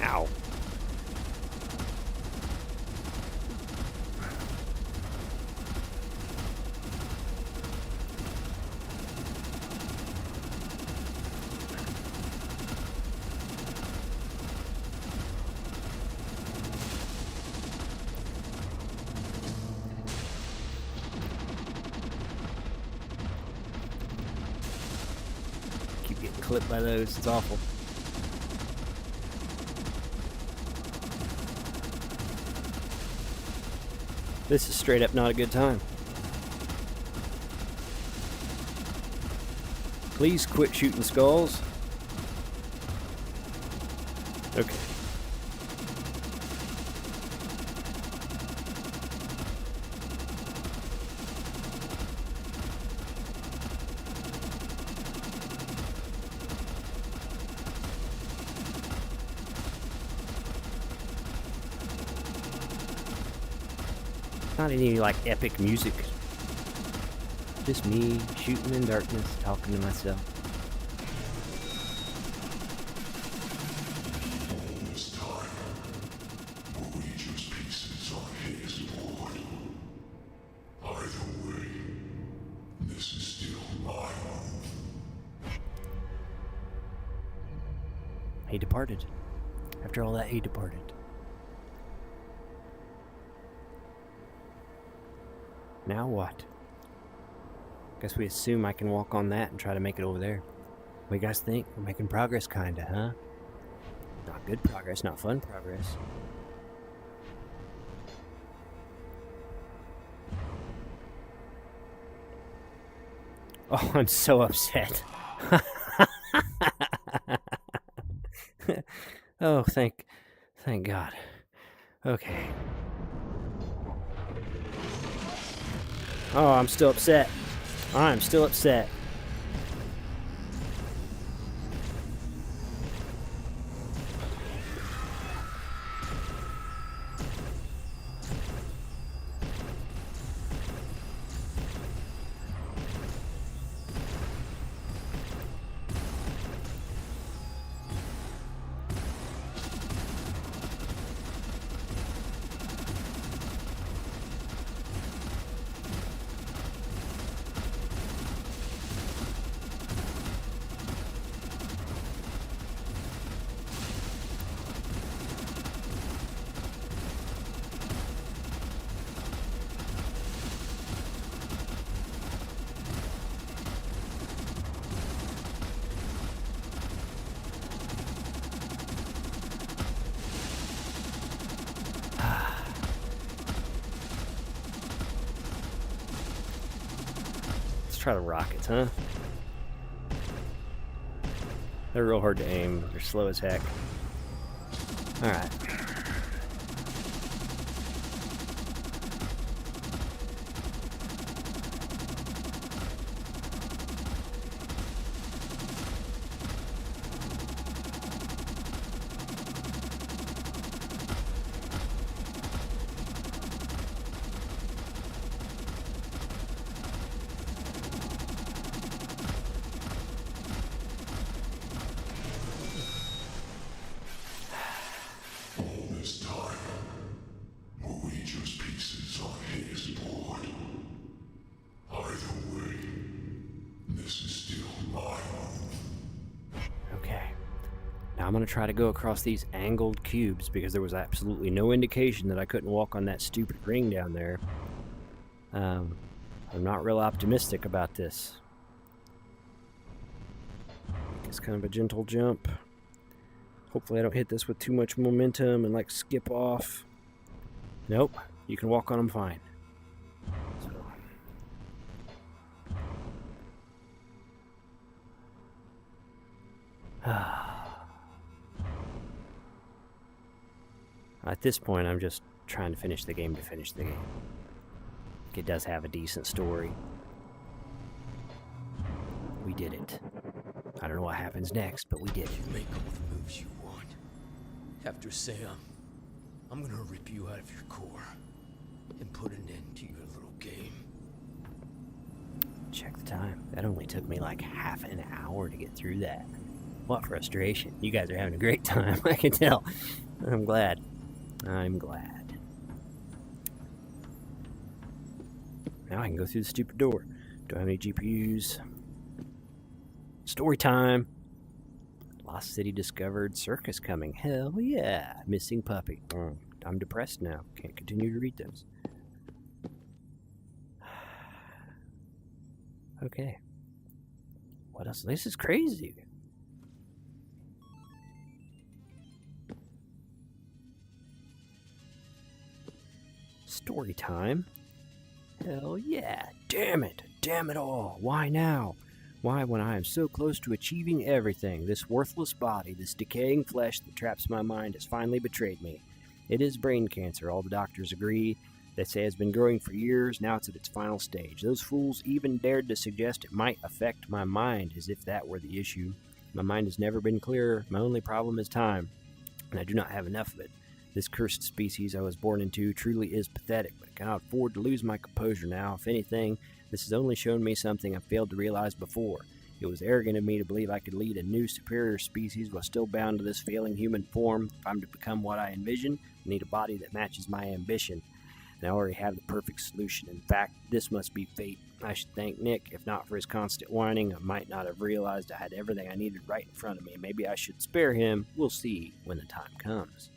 Ow. Keep getting clipped by those, it's awful. This is straight up not a good time. Please quit shooting skulls. Okay. Not any like epic music. Just me shooting in darkness, talking to myself. All this time, Luigi's pieces on his board. Either way, this is still my move. He departed. After all that, he departed. Now what? Guess we assume I can walk on that and try to make it over there. What do you guys think? We're making progress kinda, huh? Not good progress, not fun progress. Oh, I'm so upset. Oh, thank God. Okay. Oh, I'm still upset. I'm still upset. Let's try the rockets, huh? They're real hard to aim. They're slow as heck. Alright. I'm going to try to go across these angled cubes because there was absolutely no indication that I couldn't walk on that stupid ring down there. I'm not real optimistic about this. It's kind of a gentle jump. Hopefully I don't hit this with too much momentum and like skip off. Nope, you can walk on them fine. So. At this point, I'm just trying to finish the game to finish the game. It does have a decent story. We did it. I don't know what happens next, but we did it. You make all the moves you want. After Sam, I'm gonna rip you out of your core and put an end to your little game. Check the time. That only took me like half an hour to get through that. What frustration. You guys are having a great time, I can tell. I'm glad. I'm glad. Now I can go through the stupid door. Do I have any GPUs? Story time. Lost city discovered. Circus coming. Hell yeah. Missing puppy. I'm depressed now. Can't continue to read those. Okay. What else? This is crazy. Story time. Hell yeah. Damn it. Damn it all. Why now? Why, when I am so close to achieving everything, this worthless body, this decaying flesh that traps my mind has finally betrayed me. It is brain cancer, all the doctors agree. They say it's been growing for years, now it's at its final stage. Those fools even dared to suggest it might affect my mind, as if that were the issue. My mind has never been clearer. My only problem is time, and I do not have enough of it. This cursed species I was born into truly is pathetic, but I cannot afford to lose my composure now. If anything, this has only shown me something I failed to realize before. It was arrogant of me to believe I could lead a new superior species while still bound to this failing human form. If I'm to become what I envision, I need a body that matches my ambition. And I already have the perfect solution. In fact, this must be fate. I should thank Nick. If not for his constant whining, I might not have realized I had everything I needed right in front of me. Maybe I should spare him. We'll see when the time comes.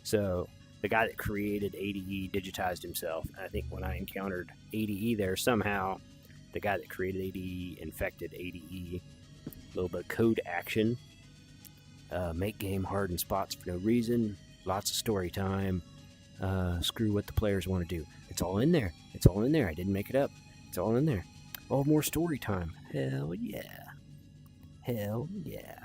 So, the guy that created ADE digitized himself. And I think when I encountered ADE there, somehow the guy that created ADE infected ADE. A little bit of code action. Make game hardened spots for no reason. Lots of story time. Screw what the players want to do. It's all in there. It's all in there. I didn't make it up. It's all in there. Oh, more story time. Hell yeah. Hell yeah.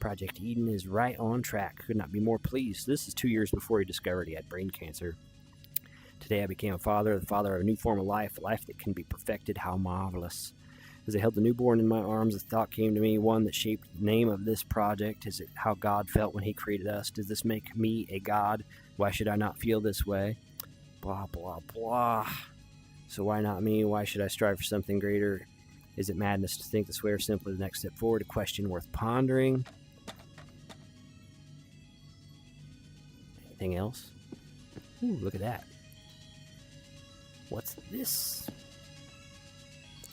Project Eden is right on track. Could not be more pleased. This is 2 years before he discovered he had brain cancer. Today I became a father, the father of a new form of life, a life that can be perfected. How marvelous. As I held the newborn in my arms, a thought came to me, one that shaped the name of this project. Is it how God felt when he created us? Does this make me a God? Why should I not feel this way? Blah, blah, blah. So why not me? Why should I strive for something greater? Is it madness to think this way, or simply the next step forward? A question worth pondering. Anything else? Ooh, look at that. What's this?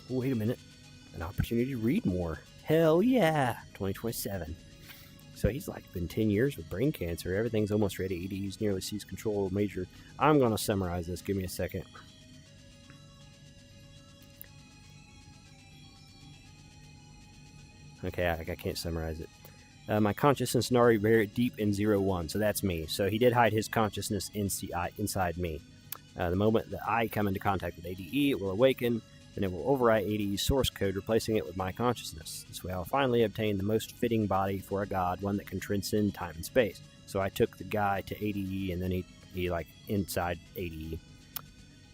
Oh, wait a minute. An opportunity to read more. Hell yeah. 2027. So he's like been 10 years with brain cancer. Everything's almost ready. ADE's nearly seized control of major. I'm going to summarize this. Give me a second. Okay, I can't summarize it. My consciousness is already very deep in 0-1, so that's me. So he did hide his consciousness inside me. The moment that I come into contact with ADE, it will awaken, and it will overwrite ADE's source code, replacing it with my consciousness. This way I'll finally obtain the most fitting body for a god, one that can transcend time and space. So I took the guy to ADE, and then he like inside ADE.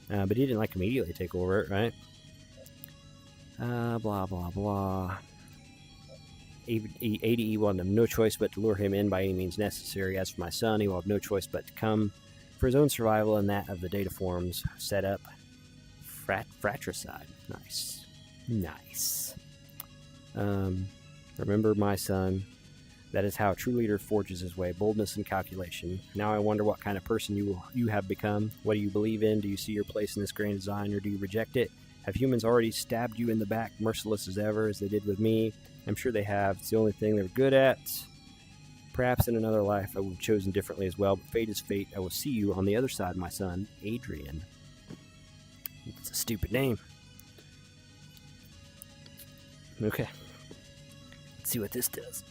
But he didn't like immediately take over it, right? Blah, blah, blah. ADE will have no choice but to lure him in by any means necessary. As for my son, he will have no choice but to come for his own survival and that of the data forms set up. Fratricide. Nice. Nice. Remember, my son, that is how a true leader forges his way, boldness and calculation. Now I wonder what kind of person you have become. What do you believe in? Do you see your place in this grand design, or do you reject it? Have humans already stabbed you in the back, merciless as ever, as they did with me? I'm sure they have. It's the only thing they're good at. Perhaps in another life I would have chosen differently as well, but fate is fate. I will see you on the other side, my son, Adrian. It's a stupid name. Okay. Let's see what this does.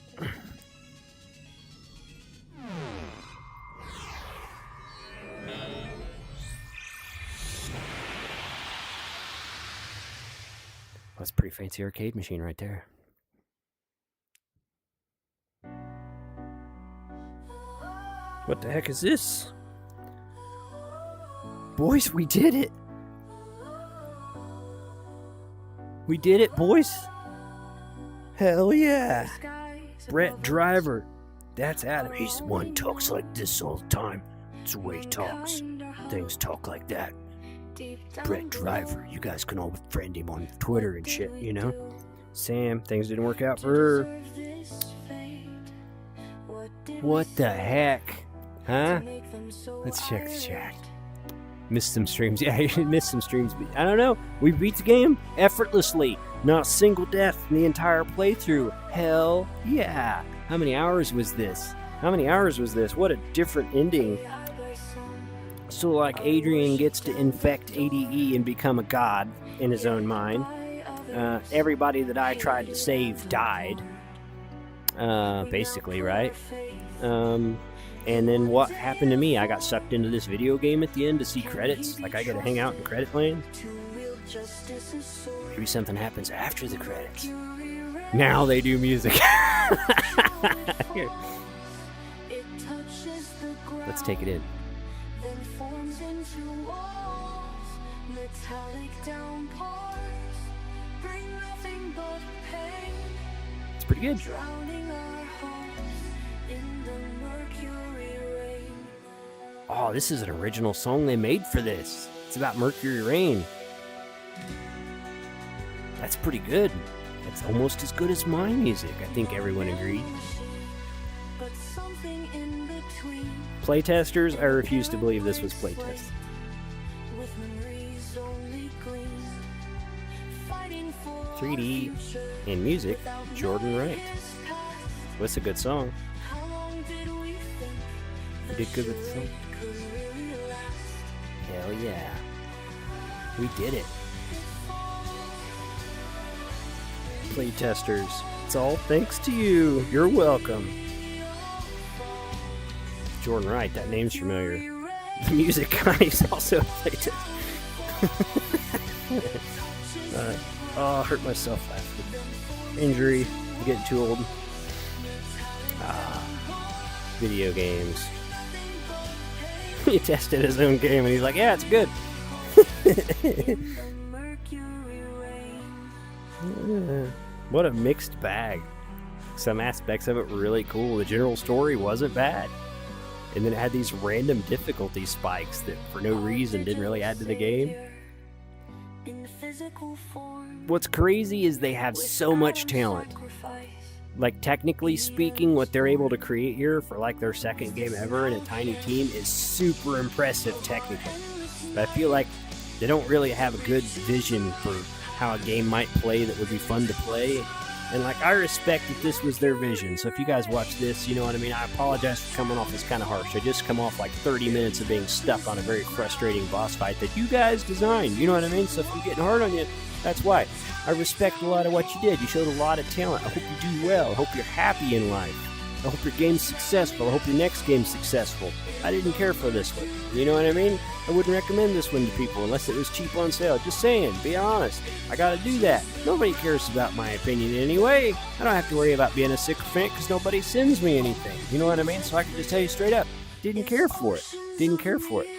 That's a pretty fancy arcade machine right there. What the heck is this? Boys, we did it! We did it, boys! Hell yeah! Brett Driver. That's Adam. He's the one who talks like this all the time. It's the way he talks. Things talk like that. Brett Driver. You guys can all friend him on Twitter and shit, you know? Sam, things didn't work out for her. What the heck? Huh? Let's check the chat. Missed some streams. Yeah, you missed some streams. But I don't know. We beat the game effortlessly. Not a single death in the entire playthrough. Hell yeah. How many hours was this? What a different ending. So, like, Adrian gets to infect ADE and become a god in his own mind. Everybody that I tried to save died. Basically, right? And then what happened to me? I got sucked into this video game at the end to see credits. Like, I get to hang out in credit land. Maybe something happens after the credits. Now they do music. Here. Let's take it in. It's pretty good. Oh, this is an original song they made for this. It's about Mercury Rain. That's pretty good. It's almost as good as my music. I think everyone agreed. Playtesters, I refuse to believe this was playtest. 3D and music, Jordan Wright. What's a good song? We did good with the song. Hell yeah. We did it. Playtesters, it's all thanks to you. You're welcome. Jordan Wright, that name's familiar. The music guy is also a playtester. Oh, I hurt myself laughing. Injury, I'm getting too old. Video games. He tested his own game and he's like, yeah, it's good. What a mixed bag. Some aspects of it were really cool. The general story wasn't bad. And then it had these random difficulty spikes that for no reason didn't really add to the game. What's crazy is they have so much talent. Like, technically speaking, what they're able to create here for like their second game ever in a tiny team is super impressive technically. But I feel like they don't really have a good vision for how a game might play that would be fun to play. And like, I respect that this was their vision. So if you guys watch this, you know what I mean? I apologize for coming off as kind of harsh. I just come off like 30 minutes of being stuck on a very frustrating boss fight that you guys designed. You know what I mean? So if I'm getting hard on you, that's why. I respect a lot of what you did. You showed a lot of talent. I hope you do well. I hope you're happy in life. I hope your game's successful. I hope your next game's successful. I didn't care for this one. You know what I mean? I wouldn't recommend this one to people unless it was cheap on sale. Just saying, be honest. I gotta do that. Nobody cares about my opinion anyway. I don't have to worry about being a sycophant because nobody sends me anything. You know what I mean? So I can just tell you straight up. Didn't care for it. Didn't care for it.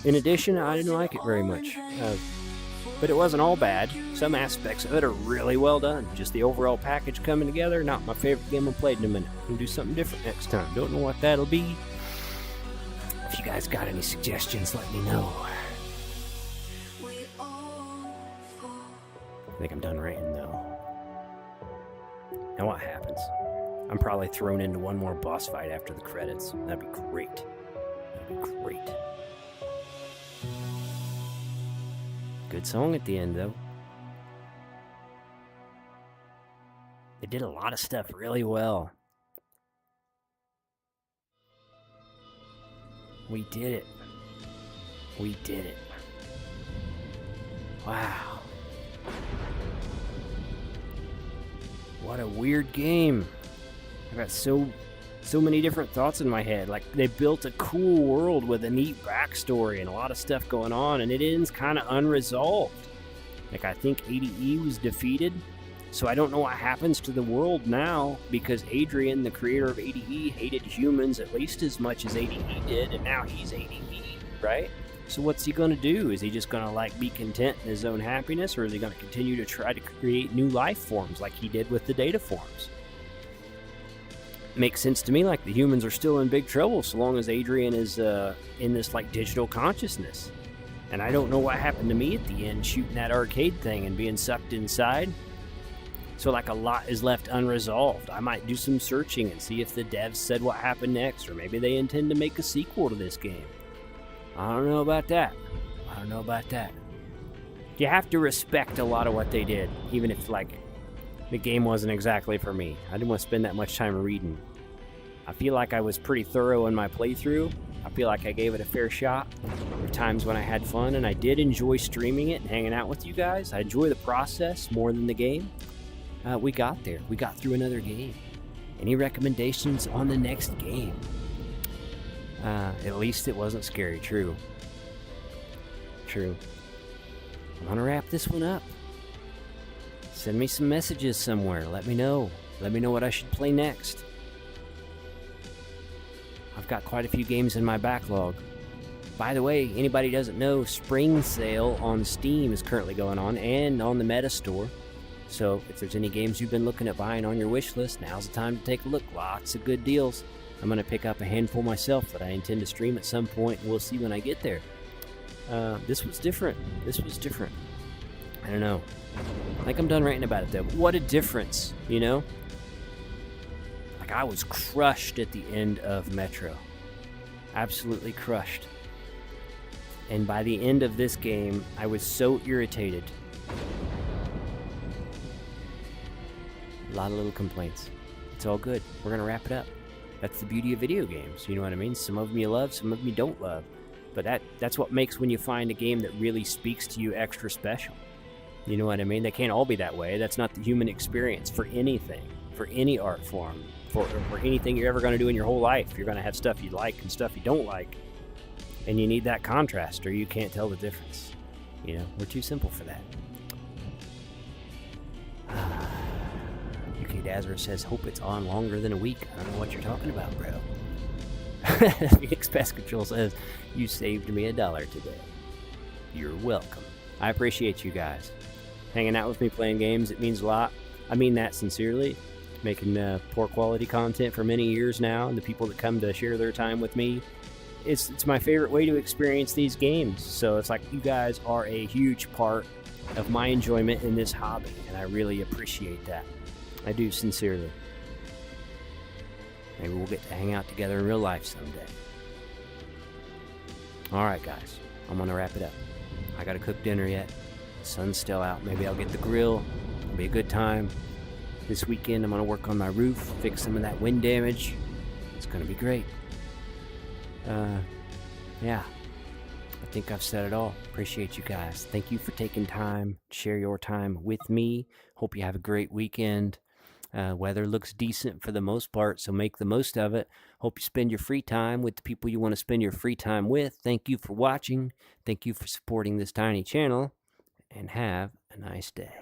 In addition, I didn't like it very much. But it wasn't all bad. Some aspects of it are really well done. Just the overall package coming together, not my favorite game I've played in a minute. We'll do something different next time. Don't know what that'll be. If you guys got any suggestions, let me know. I think I'm done writing, though. Now what happens? I'm probably thrown into one more boss fight after the credits. That'd be great. That'd be great. Good song at the end, though. They did a lot of stuff really well. We did it. We did it. Wow. What a weird game. I got so many different thoughts in my head. Like, they built a cool world with a neat backstory and a lot of stuff going on, and it ends kind of unresolved. Like, I think ADE was defeated, so I don't know what happens to the world now, because Adrian, the creator of ADE, hated humans at least as much as ADE did, and now he's ADE, right? So what's he going to do? Is he just going to, like, be content in his own happiness, or is he going to continue to try to create new life forms like he did with the data forms? Makes sense to me. Like, the humans are still in big trouble so long as Adrian is in this, like, digital consciousness. And I don't know what happened to me at the end shooting that arcade thing and being sucked inside. So, like, a lot is left unresolved. I might do some searching and see if the devs said what happened next, or maybe they intend to make a sequel to this game. I don't know about that. I don't know about that. You have to respect a lot of what they did, even if, like, the game wasn't exactly for me. I didn't want to spend that much time reading. I feel like I was pretty thorough in my playthrough. I feel like I gave it a fair shot. There were times when I had fun, and I did enjoy streaming it and hanging out with you guys. I enjoy the process more than the game. We got there. We got through another game. Any recommendations on the next game? At least it wasn't scary. True. I'm gonna wrap this one up. Send me some messages somewhere. Let me know. Let me know what I should play next. I've got quite a few games in my backlog. By the way, anybody doesn't know, Spring Sale on Steam is currently going on, and on the Meta Store. So if there's any games you've been looking at buying on your wish list, now's the time to take a look. Lots of good deals. I'm going to pick up a handful myself that I intend to stream at some point, and we'll see when I get there. This was different. I don't know. I think I'm done ranting about it, though. But what a difference, you know? Like, I was crushed at the end of Metro. Absolutely crushed. And by the end of this game, I was so irritated. A lot of little complaints. It's all good. We're going to wrap it up. That's the beauty of video games, you know what I mean? Some of them you love, some of them you don't love. But that's what makes when you find a game that really speaks to you extra special. You know what I mean? They can't all be that way. That's not the human experience for anything, for any art form, for anything you're ever going to do in your whole life. You're going to have stuff you like and stuff you don't like. And you need that contrast, or you can't tell the difference. You know, we're too simple for that. UK Dazzer says, hope it's on longer than a week. I don't know what you're talking about, bro. Phoenix Pest Control says, you saved me $1 today. You're welcome. I appreciate you guys hanging out with me playing games. It means a lot. I mean that sincerely. Making poor quality content for many years now, and the people that come to share their time with me, it's my favorite way to experience these games. So it's like you guys are a huge part of my enjoyment in this hobby, and I really appreciate that. I do, sincerely. Maybe we'll get to hang out together in real life someday. Alright guys, I'm gonna wrap it up. I gotta cook dinner yet. The sun's still out. Maybe I'll get the grill. It'll be a good time. This weekend I'm gonna work on my roof, fix some of that wind damage. It's gonna be great. Yeah. I think I've said it all. Appreciate you guys. Thank you for taking time to share your time with me. Hope you have a great weekend. Weather looks decent for the most part, so make the most of it. Hope you spend your free time with the people you want to spend your free time with. Thank you for watching. Thank you for supporting this tiny channel, and have a nice day.